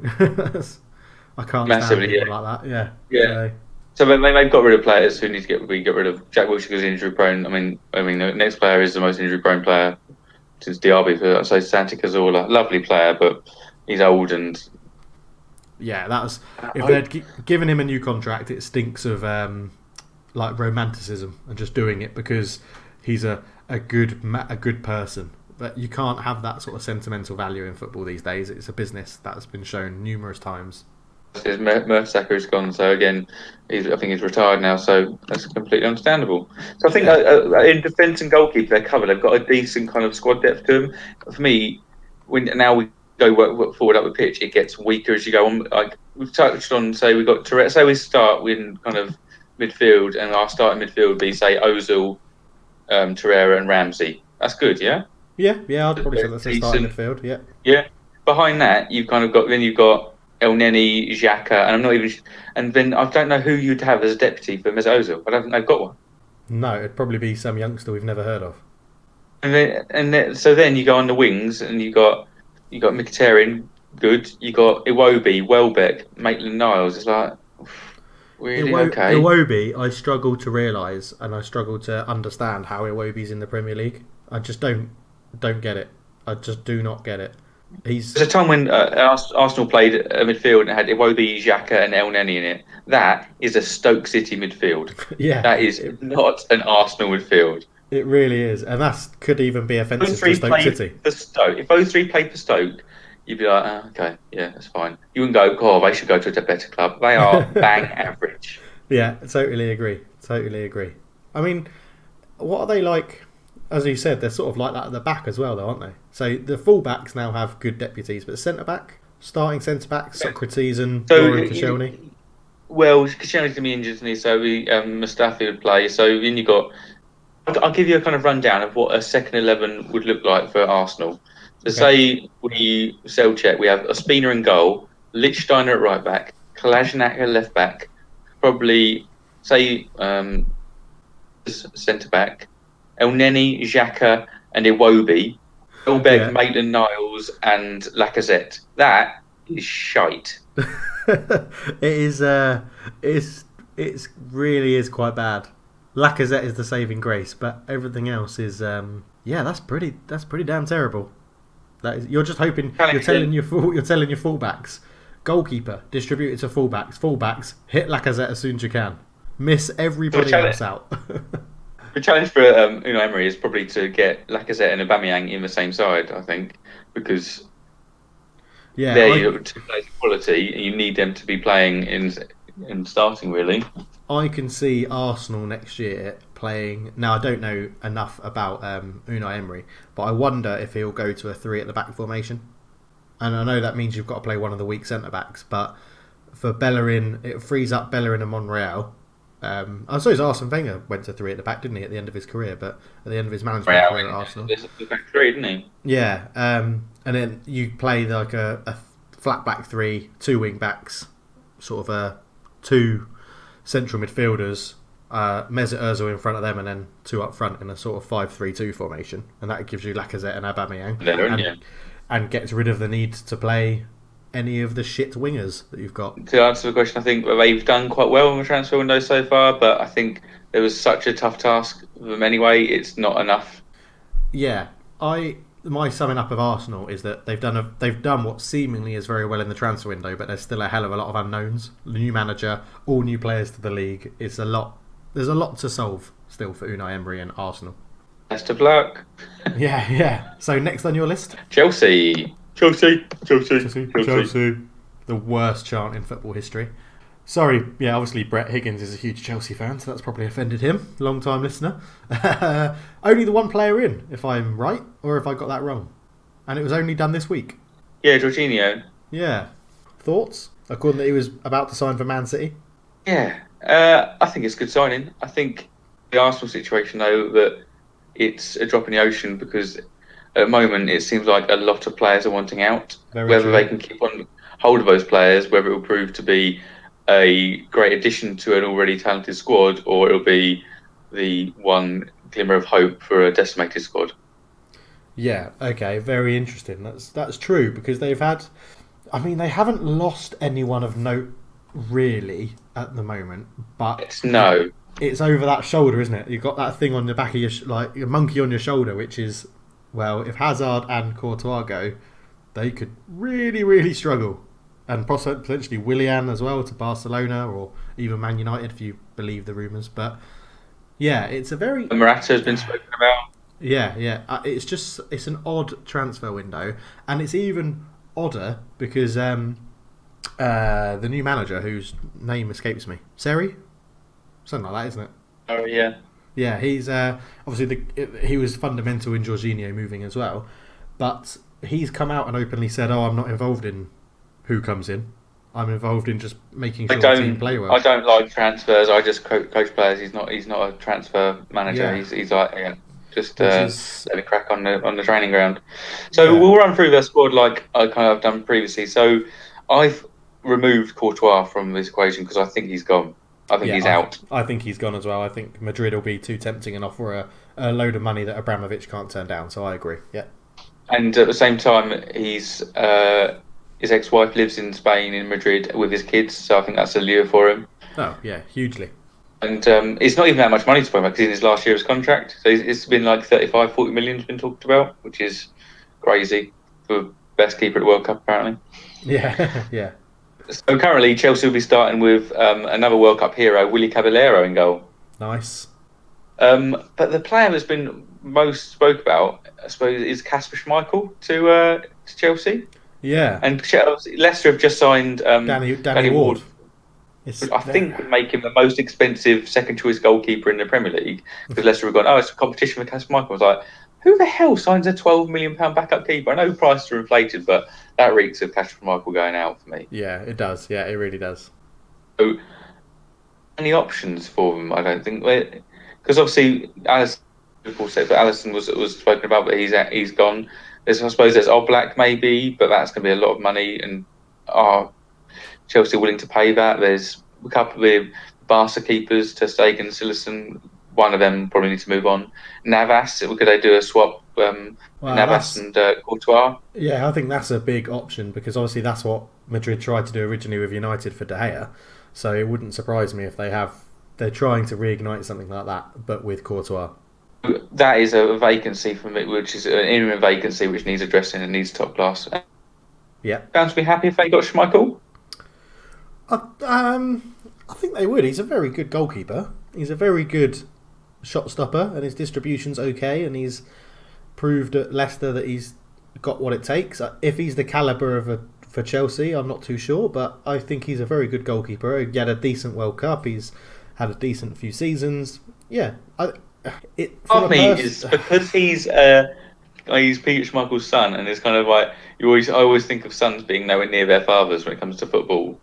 I can't stand people like that. Yeah. So they've got rid of players who need to get rid of. Jack Wilshere is injury prone. I mean, the next player is the most injury prone player since Diaby. I'd say Santi Cazorla, lovely player, but he's old and. Yeah, if they'd given him a new contract, it stinks of like romanticism and just doing it because he's a good person. But you can't have that sort of sentimental value in football these days. It's a business that's been shown numerous times. Mertesacker is gone, so again, I think he's retired now, so that's completely understandable. So I think in defence and goalkeeper, they're covered. They've got a decent kind of squad depth to them. For me, now we go work forward up the pitch, it gets weaker as you go on. Like we've touched on, say we got Tourette. Say we start with kind of midfield, and our starting midfield would be say Ozil, Torreira, and Ramsey. That's good, yeah. Yeah, I'd probably say that's a starting midfield. Yeah. Behind that, you've got El Neni, Xhaka, and I'm not even. And then I don't know who you'd have as a deputy for Mesut Ozil. I don't think they've got one. No, it'd probably be some youngster we've never heard of. So then you go on the wings, and you got Mkhitaryan, good. You got Iwobi, Welbeck, Maitland-Niles. It's like really okay. Iwobi, I struggle to realise, and I struggle to understand how Iwobi's in the Premier League. I just don't get it. I just do not get it. He's There's a time when Arsenal played a midfield and had Iwobi, Xhaka, and El Neni in it. That is a Stoke City midfield. yeah, That is not an Arsenal midfield. it really is, and that could even be Those offensive to three Stoke played City. for Stoke. If those three played for Stoke, you'd be like, oh, okay, yeah, that's fine. You wouldn't go, oh, they should go to a better club. They are bang average. Yeah, totally agree. Totally agree. I mean, what are they like? As you said, they're sort of like that at the back as well, though, aren't they? So the full-backs now have good deputies, but centre-back, starting centre-back, Socrates and Lauren Koscielny. Well, Koscielny's going to be injured, isn't he? So Mustafi would play. So then you got... I'll give you a kind of rundown of what a second 11 would look like for Arsenal. So say we Selchuk, we have Ospina in goal, Lichtsteiner at right back, Kolasinac at left back, probably, say, centre back, El Neni, Xhaka, and Iwobi, Elbeck, Maitland-Niles, and Lacazette. That is shite. It really is quite bad. Lacazette is the saving grace, but everything else is that's pretty damn terrible. That is, you're just hoping you're telling your fullbacks, goalkeeper, distribute it to fullbacks, hit Lacazette as soon as you can, miss everybody else out. The challenge for Unai Emery is probably to get Lacazette and Aubameyang in the same side, I think, because they're two players of quality, and you need them to be playing in starting, really. I can see Arsenal next year playing... Now, I don't know enough about Unai Emery, but I wonder if he'll go to a 3 at the back formation. And I know that means you've got to play one of the weak centre-backs, but for Bellerin, it frees up Bellerin and Monreal. I suppose Arsene Wenger went to 3 at the back, didn't he, at the end of his career, but at the end of his management career at Arsenal. The back 3, didn't he? Yeah, and then you play like a flat back 3, 2 wing backs, sort of 2 central midfielders, Mesut Ozil in front of them, and then 2 up front in a sort of 5-3-2 formation, and that gives you Lacazette and Aubameyang, and gets rid of the need to play any of the shit wingers that you've got. To answer the question, I think they've done quite well in the transfer window so far, but I think it was such a tough task for them anyway. It's not enough. Yeah, my summing up of Arsenal is that they've done what seemingly is very well in the transfer window, but there's still a hell of a lot of unknowns. New manager, all new players to the league. There's a lot to solve still for Unai Emery and Arsenal. Best of luck. Yeah. So next on your list, Chelsea. The worst chant in football history. Sorry, obviously Brett Higgins is a huge Chelsea fan, so that's probably offended him. Long-time listener. Only the one player in, if I'm right, or if I got that wrong. And it was only done this week. Yeah, Jorginho. Yeah. Thoughts? According that he was about to sign for Man City? Yeah. I think it's a good signing. I think the Arsenal situation, though, that it's a drop in the ocean because at the moment it seems like a lot of players are wanting out. Whether they can keep on hold of those players, whether it will prove to be a great addition to an already talented squad, or it'll be the one glimmer of hope for a decimated squad. Yeah, okay, very interesting. That's true, because they haven't lost anyone of note really at the moment, but it's over that shoulder, isn't it? You've got that thing on the back of your monkey on your shoulder, which is, well, if Hazard and Courtois go, they could really, really struggle. And potentially Willian as well to Barcelona, or even Man United if you believe the rumours. But yeah, it's a very... Morata has been spoken about. Yeah. It's an odd transfer window, and it's even odder because the new manager, whose name escapes me, Seri, something like that, isn't it? Oh yeah. Yeah, he's obviously he was fundamental in Jorginho moving as well, but he's come out and openly said, "Oh, I'm not involved in who comes in. I'm involved in just making sure the team play well." I don't like transfers. I just coach players. He's not a transfer manager. Yeah. He's like let me crack on the training ground. So we'll run through their squad like I kind of done previously. So I've removed Courtois from this equation because I think he's gone. I think he's out. I think he's gone as well. I think Madrid will be too tempting and offer a load of money that Abramovich can't turn down. So I agree. Yeah. And at the same time, his ex-wife lives in Spain, in Madrid, with his kids. So I think that's a lure for him. Oh yeah, hugely. And it's not even that much money to play back because he's in his last year of his contract. So it's been like 35, 40 million has been talked about, which is crazy for best keeper at the World Cup apparently. Yeah, yeah. So currently Chelsea will be starting with another World Cup hero, Willy Caballero, in goal. Nice. But the player that's been most spoke about, I suppose, is Kasper Schmeichel to Chelsea. Yeah. And Chelsea, Leicester have just signed Danny Ward. Which I think would make him the most expensive second choice goalkeeper in the Premier League, because Leicester have gone, it's a competition for Kasper Schmeichel. I was like, who the hell signs a £12 million backup keeper? I know prices are inflated, but that reeks of Kasper Schmeichel going out for me. Yeah, it does. Yeah, it really does. So, any options for them? I don't think, because obviously Alisson was spoken about, but he's gone. I suppose there's Oblak maybe, but that's going to be a lot of money, and are Chelsea willing to pay that? There's a couple of Barca keepers, Ter Stegen, Alisson. One of them probably needs to move on. Navas, could they do a swap? Navas and Courtois. Yeah, I think that's a big option, because obviously that's what Madrid tried to do originally with United for De Gea. So it wouldn't surprise me if they're trying to reignite something like that, but with Courtois. That is a vacancy for me, which is an interim vacancy which needs addressing and needs top class. Yeah. Fans would be happy if they got Schmeichel. I think they would. He's a very good goalkeeper. He's a very good shot stopper, and his distribution's okay, and he's proved at Leicester that he's got what it takes. If he's the calibre for Chelsea, I'm not too sure, but I think he's a very good goalkeeper. He had a decent World Cup. He's had a decent few seasons. Yeah. Part of me is because he's Peter Schmeichel's son, and it's kind of like I always think of sons being nowhere near their fathers when it comes to football.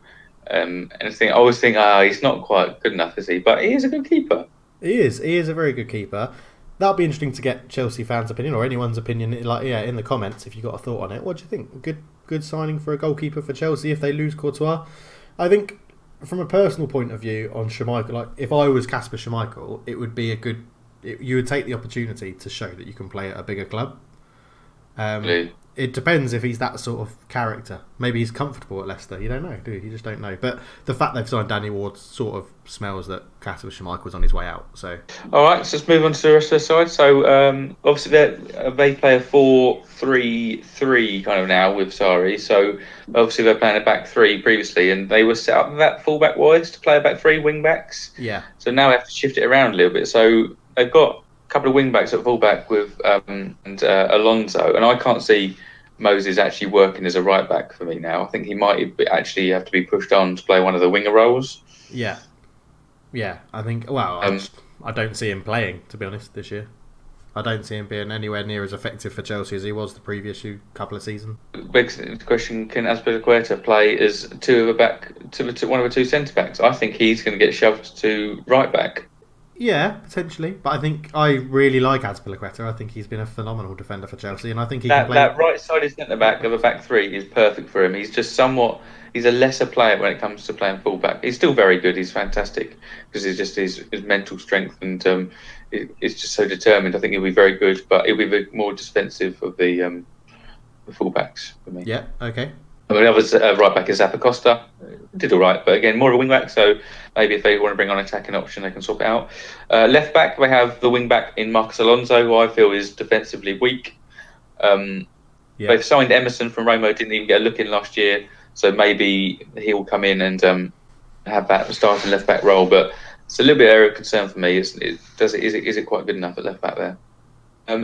And I always think, he's not quite good enough, is he? But he is a good keeper. He is a very good keeper. That'll be interesting to get Chelsea fans' opinion, or anyone's opinion, in the comments if you've got a thought on it. What do you think? Good signing for a goalkeeper for Chelsea if they lose Courtois? I think from a personal point of view on Schmeichel, like if I was Kasper Schmeichel, it would be you would take the opportunity to show that you can play at a bigger club. It depends if he's that sort of character. Maybe he's comfortable at Leicester. You don't know, do you? You just don't know. But the fact they've signed Danny Ward sort of smells that Kasper Schmeichel's on his way out. So, all right, so let's move on to the rest of the side. So, obviously they play a 4-3-3 kind of now with Sarri. So, obviously they're playing a back three previously, and they were set up that fullback wise to play a back three, wing backs. Yeah. So now they have to shift it around a little bit. So they've got couple of wing backs at fullback with Alonso, and I can't see Moses actually working as a right back for me now. I think he might actually have to be pushed on to play one of the winger roles. Yeah. I think. Well, I don't see him playing, to be honest, this year. I don't see him being anywhere near as effective for Chelsea as he was the previous couple of seasons. Big question: can Azpilicueta play as one of the two centre backs? I think he's going to get shoved to right back. Yeah, potentially. But I think I really like Azpilicueta. I think he's been a phenomenal defender for Chelsea, and I think that right-sided centre-back of a back three is perfect for him. He's just he's a lesser player when it comes to playing full-back. He's still very good. He's fantastic because it's just his mental strength and it's just so determined. I think he'll be very good, but he'll be the more defensive of the full-backs for me. Yeah, okay. The other right back is Zappacosta. Did all right, but again, more of a wing back. So maybe if they want to bring on an attacking option, they can swap it out. Left back, they have the wing back in Marcos Alonso, who I feel is defensively weak. They've signed Emerson from Roma, didn't even get a look in last year, so maybe he will come in and have that starting left back role. But it's a little bit of area of concern for me. Is it quite good enough at left back there?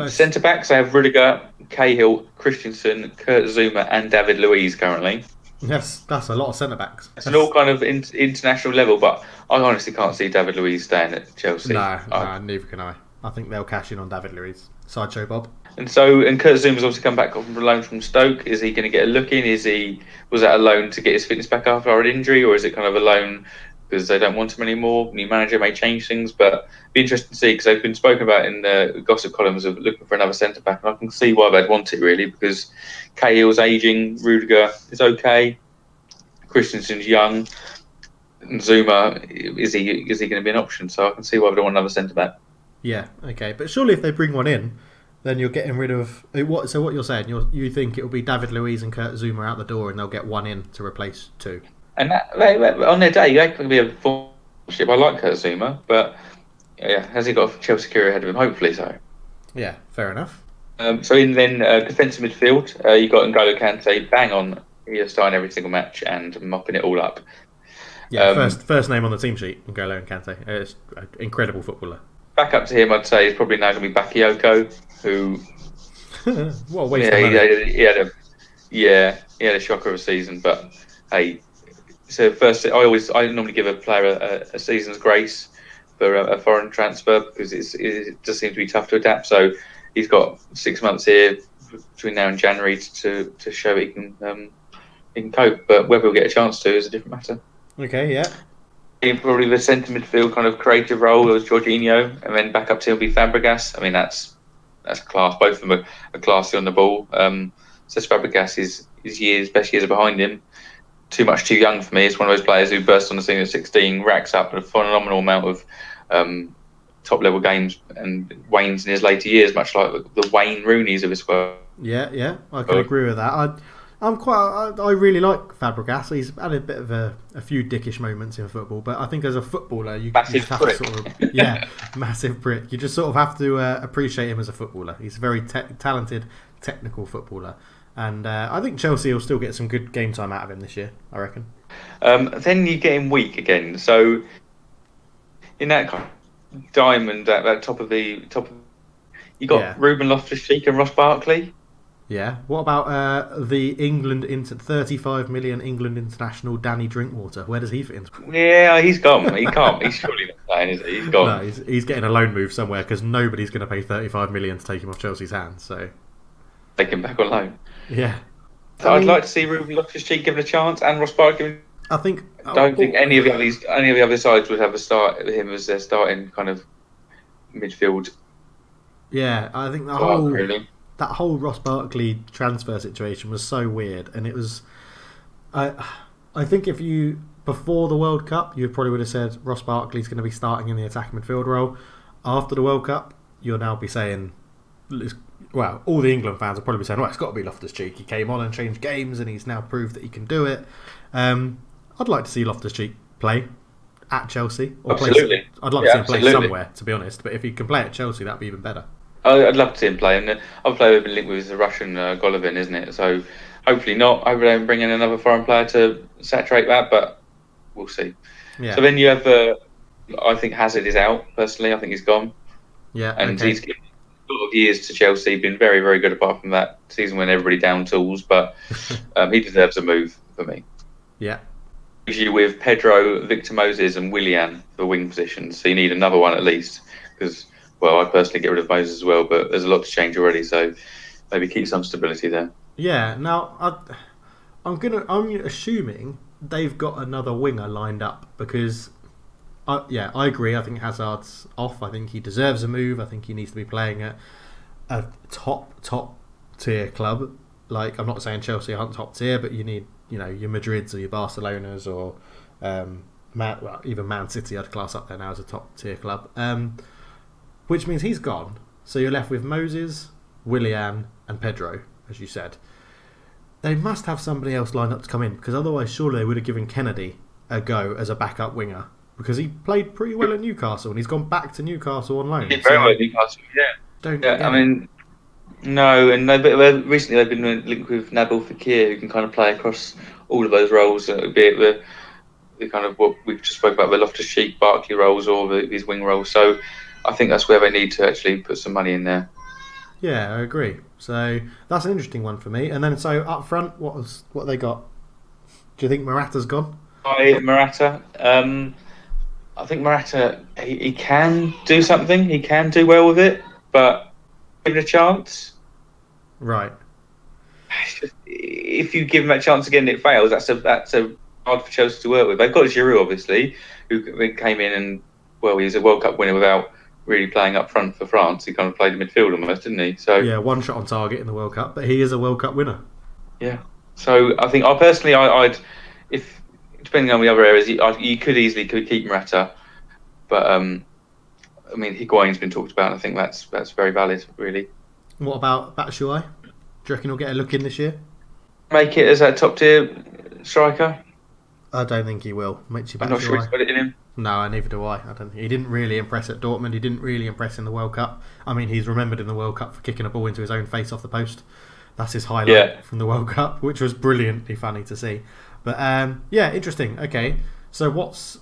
Centre backs, I have Rudiger, Cahill, Christensen, Kurt Zuma, and David Luiz currently. Yes, that's a lot of centre backs. It's an all kind of international level, but I honestly can't see David Luiz staying at Chelsea. No, neither can I. I think they'll cash in on David Luiz. Sideshow Bob. And Kurt Zuma's obviously come back from loan from Stoke. Is he going to get a look in? Was that a loan to get his fitness back after an injury, or is it kind of a loan because they don't want him anymore? New manager may change things, but be interesting to see because they've been spoken about in the gossip columns of looking for another centre back, and I can see why they'd want it really because Cahill's ageing, Rudiger is okay, Christensen's young, and Zuma is he going to be an option? So I can see why they don't want another centre back. Yeah, okay, but surely if they bring one in, then you're getting rid of what? So what you're saying, you think it will be David Luiz and Kurt Zuma out the door, and they'll get one in to replace two. And on their day, that could be a full ship. I like Kurt Zuma, but has he got a Chelsea career ahead of him? Hopefully so. Yeah, fair enough. So in then defensive midfield, you got N'Golo Kante, bang on. He's starting every single match and mopping it all up. Yeah, first name on the team sheet, N'Golo Kante. It's an incredible footballer. Back up to him, I'd say, is probably now going to be Bakayoko, who... What a waste of money. He had a shocker of a season, but hey, so first, I normally give a player a season's grace for a foreign transfer because it does seem to be tough to adapt. So he's got 6 months here between now and January to show he can cope. But whether we'll get a chance to is a different matter. Okay, yeah. Probably the centre midfield kind of creative role was Jorginho, and then back up to him will be Fabregas. I mean, that's class. Both of them are classy on the ball. Cesc Fabregas is his best years are behind him. Too young for me. It's one of those players who burst on the scene at 16, racks up a phenomenal amount of top level games, and wanes in his later years, much like the Wayne Rooneys of his world. Yeah, I can agree with that. I really like Fabregas. He's had a bit of a few dickish moments in football, but I think as a footballer, you just have to sort of massive prick. You just sort of have to appreciate him as a footballer. He's a very talented, technical footballer, and I think Chelsea will still get some good game time out of him this year. I reckon. Then you get him weak again. So in that kind of diamond at the top of you got Ruben Loftus-Cheek and Ross Barkley. Yeah. What about the 35 million England international Danny Drinkwater? Where does he fit in? Yeah, he's gone. He can't. He's surely not playing, is he? He's gone. No, he's getting a loan move somewhere because nobody's going to pay 35 million to take him off Chelsea's hands. So take him back on loan. Yeah. So I'd like to see Ruben Loftus-Cheek given a chance and Ross Barkley. I don't think any of the other sides would have a start with him as their starting kind of midfield. Yeah, I think that whole Ross Barkley transfer situation was so weird, and it was. I think if you before the World Cup, you probably would have said Ross Barkley's going to be starting in the attacking midfield role. After the World Cup, you'll now be saying, well, all the England fans will probably be saying, well, it's got to be Loftus-Cheek. He came on and changed games, and he's now proved that he can do it. I'd like to see Loftus-Cheek play at Chelsea. Absolutely. I'd like to see him play somewhere, to be honest. But if he can play at Chelsea, that'd be even better. I'd love to see him play. And I've played with linked with the Russian Golovin, isn't it? So hopefully not. Hopefully they don't bring in another foreign player to saturate that, but we'll see. Yeah. So then you have, I think Hazard is out, personally. I think he's gone. Yeah. And he's given a lot of years to Chelsea, been very, very good apart from that season when everybody down tools, but he deserves a move for me. Yeah. Usually with Pedro, Victor Moses and Willian for wing positions, so you need another one at least, because, well, I'd personally get rid of Moses as well, but there's a lot to change already, so maybe keep some stability there. Yeah, now, I'm assuming they've got another winger lined up, because, I agree, I think Hazard's off, I think he deserves a move, I think he needs to be playing at a top tier club. Like, I'm not saying Chelsea aren't top tier, but you need, your Madrids or your Barcelonas or even Man City I'd class up there now as a top tier club. Which means he's gone. So you're left with Moses, Willian and Pedro, as you said. They must have somebody else lined up to come in, because otherwise surely they would have given Kennedy a go as a backup winger, because he played pretty well at Newcastle and he's gone back to Newcastle on loan. He did very well at Newcastle, yeah. Recently they've been linked with Nabil Fekir, who can kind of play across all of those roles, be it the kind of what we've just spoke about, the Loftus-Cheek, Barkley roles, or these wing roles. So I think that's where they need to actually put some money in there. Yeah, I agree. So that's an interesting one for me. And then so up front, what they got? Do you think Morata's gone? Morata. I think Morata, he can do something. He can do well with it, but give it a chance. Right. If you give him a chance again and it fails, that's a hard for Chelsea to work with. They've got Giroud, obviously, who came in and, well, he's a World Cup winner without really playing up front for France. He kind of played in midfield almost, didn't he? So yeah, one shot on target in the World Cup, but he is a World Cup winner. Yeah. So I think I'd if depending on the other areas, you could easily keep Morata, but Higuain's been talked about, and I think that's very valid, really. What about Batshuayi? Do you reckon he'll get a look in this year? Make it as a top tier striker? I don't think he will. Michy Batshuayi. I'm not sure he's got it in him. No, neither do I. I don't. He didn't really impress at Dortmund. He didn't really impress in the World Cup. I mean, he's remembered in the World Cup for kicking a ball into his own face off the post. That's his highlight from the World Cup, which was brilliantly funny to see. But yeah, interesting. Okay, so what's...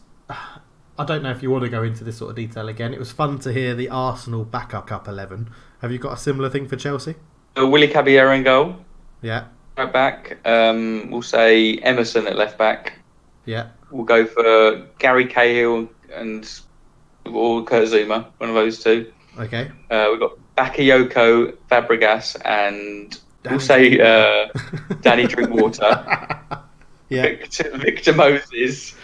I don't know if you want to go into this sort of detail again. It was fun to hear the Arsenal backup 11. Have you got a similar thing for Chelsea? Willy Caballero in goal. Yeah. Right back. We'll say Emerson at left back. Yeah. We'll go for Gary Cahill or Kurt Zuma, one of those two. Okay. We've got Bakayoko, Fabregas, and we'll say Danny Drinkwater. Yeah. Victor Moses,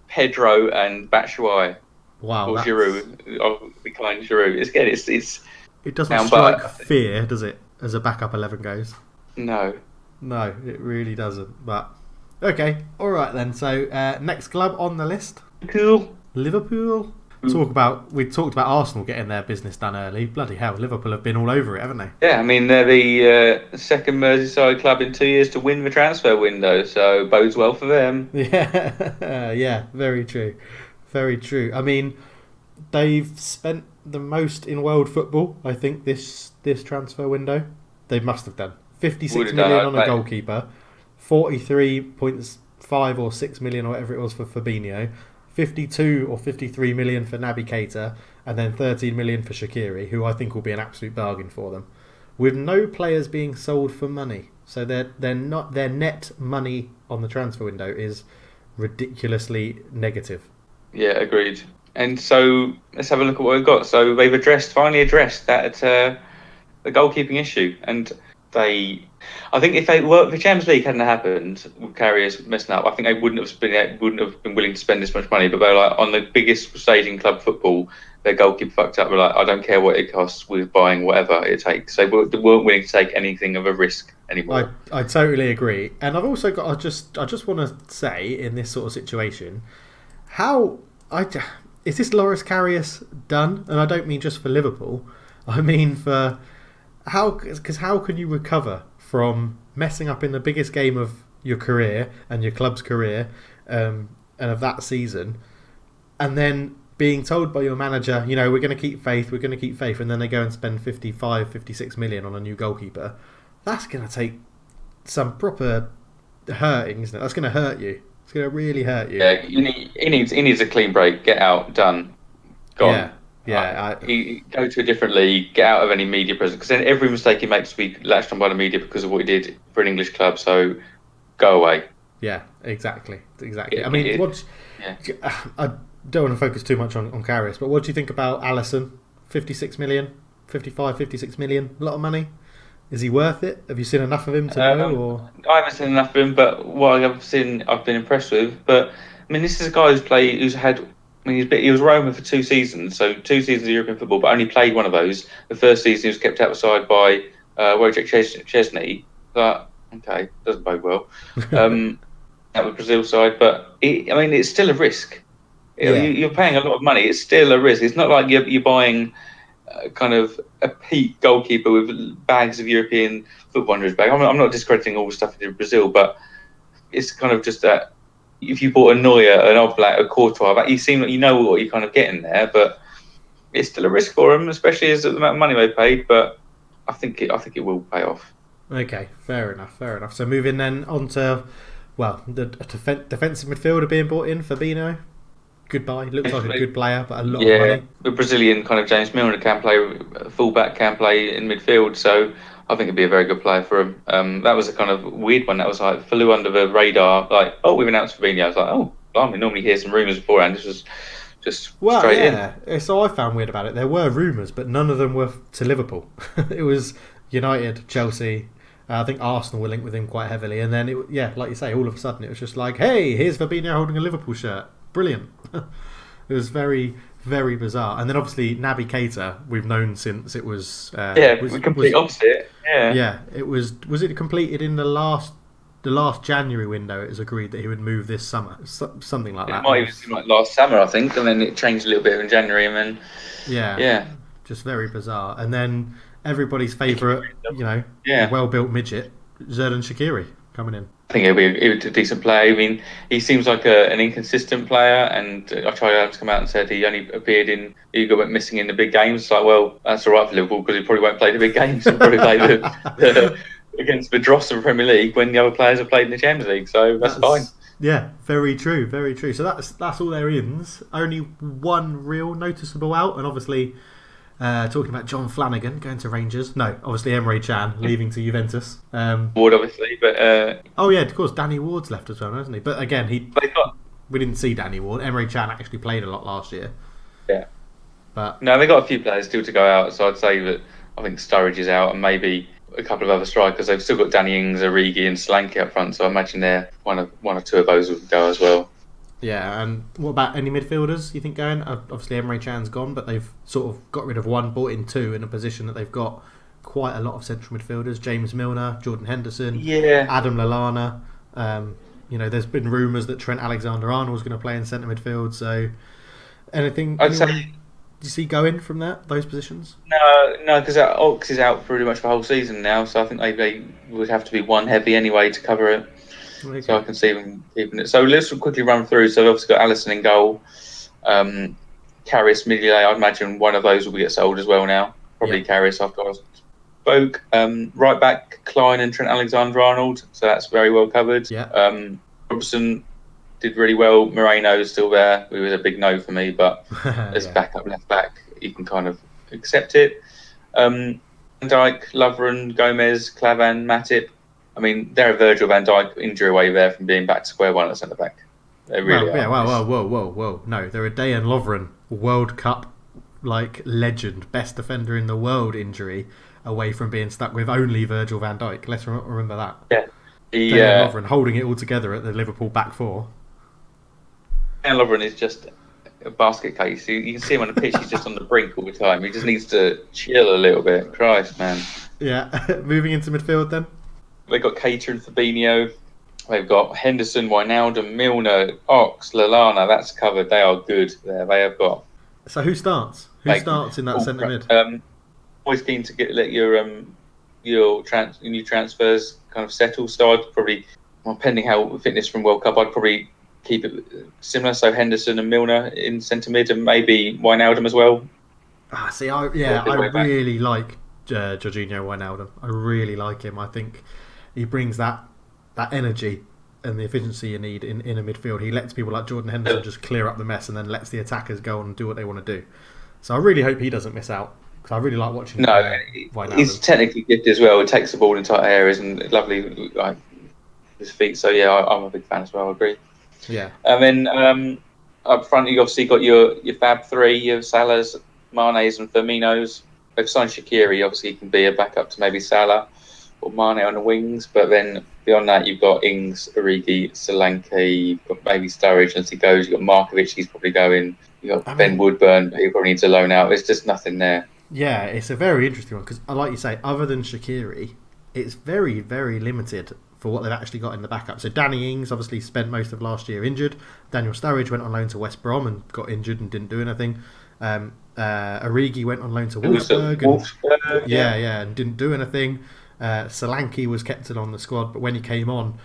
Pedro, and Batshuayi. Wow. Or Giroud. I'll decline Giroud. It's it doesn't strike fear, does it, as a backup 11 goes? No. No, it really doesn't. But okay, all right then. So next club on the list, Liverpool. We talked about Arsenal getting their business done early. Bloody hell, Liverpool have been all over it, haven't they? Yeah, I mean they're the second Merseyside club in 2 years to win the transfer window, so bodes well for them. Yeah, yeah, very true, very true. I mean, they've spent the most in world football, I think, this transfer window. They must have done 56 million on a goalkeeper, 43.5 or 6 million or whatever it was for Fabinho. 52 or 53 million for Naby Keita, and then 13 million for Shaqiri, who I think will be an absolute bargain for them, with no players being sold for money. So their net money on the transfer window is ridiculously negative. Yeah, agreed. And so let's have a look at what we've got. So they've finally addressed that the goalkeeping issue, and I think if the Champions League hadn't happened with Carriers messing up, I think they wouldn't have been willing to spend this much money. But they're like, on the biggest stage in club football, their goalkeeper fucked up. They're like, I don't care what it costs, we're buying whatever it takes. They weren't willing to take anything of a risk anymore. I totally agree. And I've also got I just want to say, in this sort of situation, is this Loris Karius done? And I don't mean just for Liverpool. I mean for how can you recover from messing up in the biggest game of your career and your club's career and of that season, and then being told by your manager, we're going to keep faith, and then they go and spend 55, 56 million on a new goalkeeper? That's going to take some proper hurting, isn't it? That's going to hurt you. It's going to really hurt you. Yeah, he needs a clean break. Get out, done, gone. Yeah. Go to a different league, get out of any media presence, because then every mistake he makes will be latched on by the media because of what he did for an English club. So go away. Yeah, exactly. I mean, I don't want to focus too much on Karius, but what do you think about Alisson? 56 million, 55, 56 million, a lot of money. Is he worth it? Have you seen enough of him to know? Or I haven't seen enough of him, but what I've seen, I've been impressed with. But I mean, this is a guy who's had. I mean, he was Roma for 2 seasons, so 2 seasons of European football, but only played one of those. The first season he was kept outside by Wojciech Szczesny. But okay, doesn't bode well. That was Brazil side, but it's still a risk. Yeah. You're paying a lot of money. It's still a risk. It's not like you're buying kind of a peak goalkeeper with bags of European football under his bag. I'm not discrediting all the stuff he did in Brazil, but it's kind of just that. If you bought a Neuer, an Oblak, a Courtois, you seem like you know what you're kind of getting there, but it's still a risk for him, especially as the amount of money they paid. But I think it will pay off. Okay, fair enough. So moving then on to the defensive midfielder being brought in, Fabinho. Goodbye. Looks like a good player, but a lot of money. The Brazilian kind of James Milner can play fullback, can play in midfield, so I think it'd be a very good player for him. That was a kind of weird one. That was like flew under the radar. Like, we've announced Fabinho. I was like, blimey, normally hear some rumours beforehand. This was just straight in. So I found weird about it. There were rumours, but none of them were to Liverpool. It was United, Chelsea. I think Arsenal were linked with him quite heavily. And then, like you say, all of a sudden it was just like, hey, here's Fabinho holding a Liverpool shirt. Brilliant. It was very, very bizarre. And then obviously Naby Keita, we've known since it was... complete opposite. Yeah, it was it completed in the last January window? It was agreed that he would move this summer, something like that. It might even seem like last summer, I think, and then it changed a little bit in January, and then just very bizarre. And then everybody's favourite, well-built midget, Xherdan Shaqiri, coming in? I think he'll be a decent player. I mean, he seems like an inconsistent player, and I tried to come out and said he only appeared in, he went missing in the big games. It's like, well, that's all right for Liverpool because he probably won't play the big games. He'll probably play against the dross of the Premier League when the other players have played in the Champions League. So that's fine. Yeah, very true, very true. So that's all their ins. Only one real noticeable out, and obviously talking about John Flanagan going to Rangers. No, obviously Emre Can leaving to Juventus. Ward, obviously, but oh yeah, of course, Danny Ward's left as well, hasn't he? But again, we didn't see Danny Ward. Emre Can actually played a lot last year. Yeah, but no, they got a few players still to go out. So I'd say that I think Sturridge is out, and maybe a couple of other strikers. They've still got Danny Ings, Origi, and Solanke up front. So I imagine one or two of those will go as well. Yeah, and what about any midfielders you think going? Obviously Emre Can's gone, but they've sort of got rid of one, brought in two in a position that they've got quite a lot of central midfielders. James Milner, Jordan Henderson, Adam Lallana. There's been rumours that Trent Alexander-Arnold was going to play in centre midfield. So anything do you see going from those positions? No, because Ox is out pretty much for the whole season now. So I think they would have to be one heavy anyway to cover it. Okay. So I can see them keeping it. So let's quickly run through. So they've obviously got Alisson in goal. Karius, Mignolet, I'd imagine one of those will get sold as well now. Probably Karius after I spoke. Right back, Klein and Trent Alexander-Arnold. So that's very well covered. Yeah. Robertson did really well. Moreno is still there. It was a big no for me, but as backup left back, you can kind of accept it. Van Dijk, Lovren, Gomez, Klavan, Matip. I mean, they're a Virgil van Dijk injury away there from being back to square one at centre back. They really are. Yeah, whoa. No, they're a Dejan Lovren, World Cup legend, best defender in the world injury away from being stuck with only Virgil van Dijk. Let's remember that. Yeah. Dejan Lovren holding it all together at the Liverpool back four. Dejan Lovren is just a basket case. You can see him on the pitch. He's just on the brink all the time. He just needs to chill a little bit. Christ, man. Yeah. Moving into midfield then. They've got Keita and Fabinho. They've got Henderson, Wijnaldum, Milner, Ox, Lallana. That's covered. They are good there. They have got. So who starts? Who starts in that centre mid? Always keen to let your new transfers kind of settle. So I'd probably, pending how fitness from World Cup, I'd probably keep it similar. So Henderson and Milner in centre mid, and maybe Wijnaldum as well. I really like Jorginho Wijnaldum. I really like him. I think he brings that energy and the efficiency you need in a midfield. He lets people like Jordan Henderson just clear up the mess and then lets the attackers go on and do what they want to do. So I really hope he doesn't miss out, because I really like watching Wijnaldum. He's technically gifted as well. He takes the ball in tight areas and lovely his feet. So yeah, I'm a big fan as well. I agree. Yeah. And then up front, you obviously got your Fab Three, your Salahs, Mane's, and Firmino's. They've signed Shaqiri. Obviously, he can be a backup to maybe Salah or Mane on the wings. But then beyond that, you've got Ings, Origi, Solanke. You've got maybe Sturridge as he goes. You've got Markovic. He's probably going. You've got Ben Woodburn, but he probably needs a loan out. There's just nothing there. Yeah, it's a very interesting one because, like you say, other than Shaqiri, it's very, very limited for what they've actually got in the backup. So Danny Ings obviously spent most of last year injured. Daniel Sturridge went on loan to West Brom and got injured and didn't do anything. Origi went on loan to Wolfsburg. And didn't do anything. Solanke was kept on the squad, but when he came on,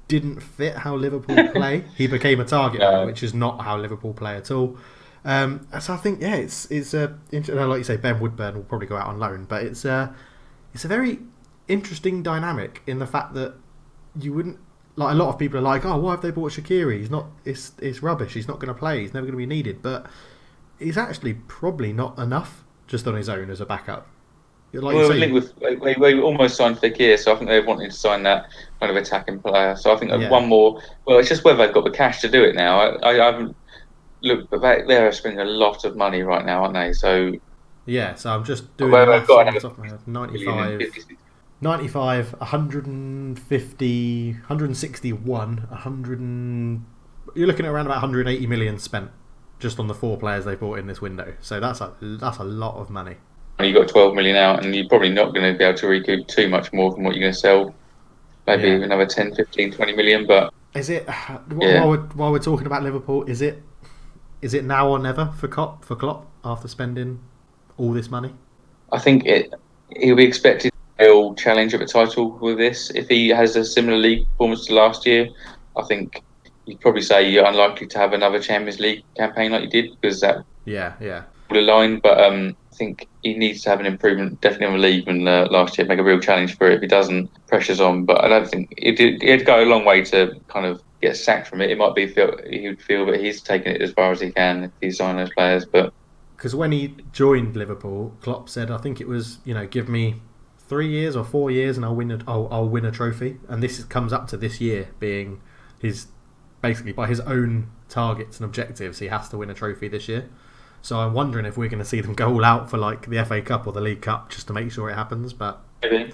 didn't fit how Liverpool play. He became a target man, which is not how Liverpool play at all. So I think, it's like you say, Ben Woodburn will probably go out on loan, but it's a very interesting dynamic in the fact that you wouldn't, like, a lot of people are like, why have they bought Shaqiri? He's not. It's rubbish. He's not going to play. He's never going to be needed. But he's actually probably not enough just on his own as a backup. Like we almost signed Fekir, so I think they're wanting to sign that kind of attacking player. So I think one more. Well, it's just whether they've got the cash to do it now. I haven't looked, but they're spending a lot of money right now, aren't they? So yeah. So I'm just doing the maths off the top of my head. 95, 150, 161, you're looking at around about 180 million spent just on the four players they bought in this window. So that's a lot of money. You got 12 million out, and you're probably not going to be able to recoup too much more from what you're going to sell. Maybe another 10, 15, 20 million. But is it? While we're talking about Liverpool, is it now or never for Klopp after spending all this money? I think he'll be expected he'll challenge at the title with this. If he has a similar league performance to last year, I think you'd probably say you're unlikely to have another Champions League campaign like you did, because that Yeah. would align. But I think he needs to have an improvement definitely on the league than last year. Make a real challenge for it. If he doesn't, pressure's on. But I don't think it'd go a long way to kind of get sacked from it. It might be he would feel that he's taken it as far as he can if he's signed those players. But because when he joined Liverpool, Klopp said, I think it was, give me 3 years or 4 years and I'll win a trophy. And this comes up to this year being his, basically by his own targets and objectives, he has to win a trophy this year. So I'm wondering if we're going to see them go all out for like the FA Cup or the League Cup just to make sure it happens. But maybe.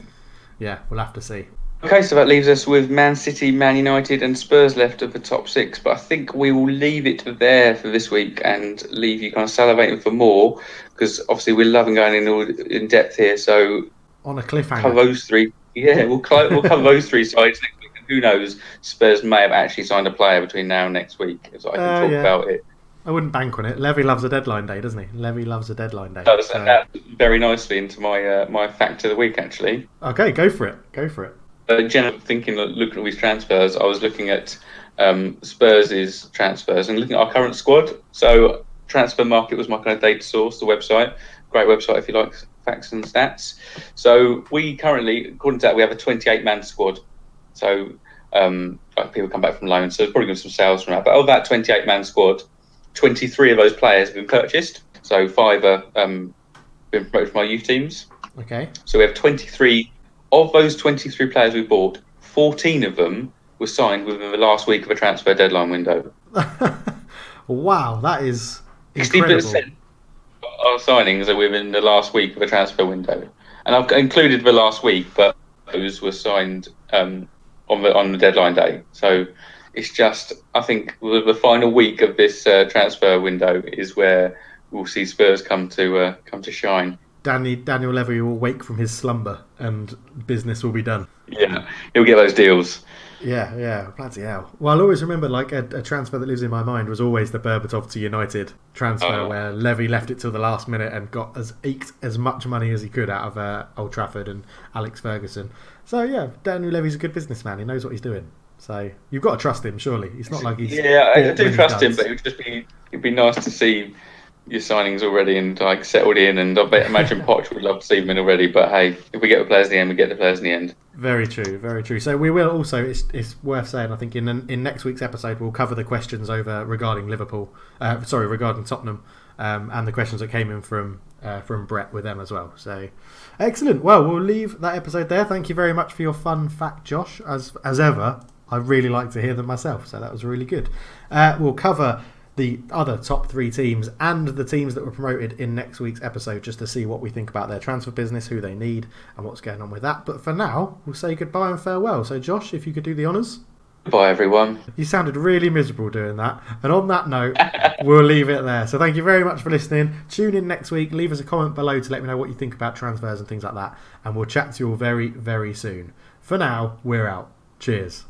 Yeah, we'll have to see. Okay, so that leaves us with Man City, Man United and Spurs left of the top 6. But I think we will leave it there for this week and leave you kind of salivating for more, because obviously we're loving going in depth here. So on a cliffhanger, cover those three. Yeah, we'll cover those three sides next week. And who knows, Spurs may have actually signed a player between now and next week, so I can talk about it. I wouldn't bank on it. Levy loves a deadline day, doesn't he? Levy loves a deadline day. That very nicely into my fact of the week, actually. Okay, go for it. Generally thinking, looking at all these transfers, I was looking at Spurs' transfers and looking at our current squad. So Transfer Market was my kind of data source, the website. Great website if you like facts and stats. So we currently, according to that, we have a 28-man squad. So like people come back from loan, so there's probably going to be some sales from that. But of that 28-man squad, 23 of those players have been purchased. So 5 have been promoted from our youth teams. Okay. So we have 23. Of those 23 players we bought, 14 of them were signed within the last week of a transfer deadline window. Wow, that is incredible. 60% of our signings are within the last week of a transfer window. And I've included the last week, but those were signed on the deadline day. So it's just, I think the final week of this transfer window is where we'll see Spurs come to shine. Daniel Levy will wake from his slumber and business will be done. Yeah, he'll get those deals. Yeah, bloody hell. Well, I'll always remember like a transfer that lives in my mind was always the Berbatov to United transfer, where Levy left it till the last minute and eked as much money as he could out of Old Trafford and Alex Ferguson. So yeah, Daniel Levy's a good businessman. He knows what he's doing. So you've got to trust him, surely. It's not like he's... Yeah, I do trust him, but it'd be nice to see your signings already and like settled in, and I imagine Poch would love to see them in already. But hey, if we get the players in the end, we get the players in the end. Very true. So we will also. It's worth saying, I think in next week's episode we'll cover the questions regarding Liverpool. Regarding Tottenham, and the questions that came in from Brett with them as well. So excellent. Well, we'll leave that episode there. Thank you very much for your fun fact, Josh. As ever, I really like to hear them myself. So that was really good. We'll cover the other top 3 teams and the teams that were promoted in next week's episode, just to see what we think about their transfer business, who they need and what's going on with that. But for now, we'll say goodbye and farewell. So Josh, if you could do the honours. Goodbye everyone. You sounded really miserable doing that. And on that note, we'll leave it there. So thank you very much for listening. Tune in next week. Leave us a comment below to let me know what you think about transfers and things like that. And we'll chat to you all very, very soon. For now, we're out. Cheers.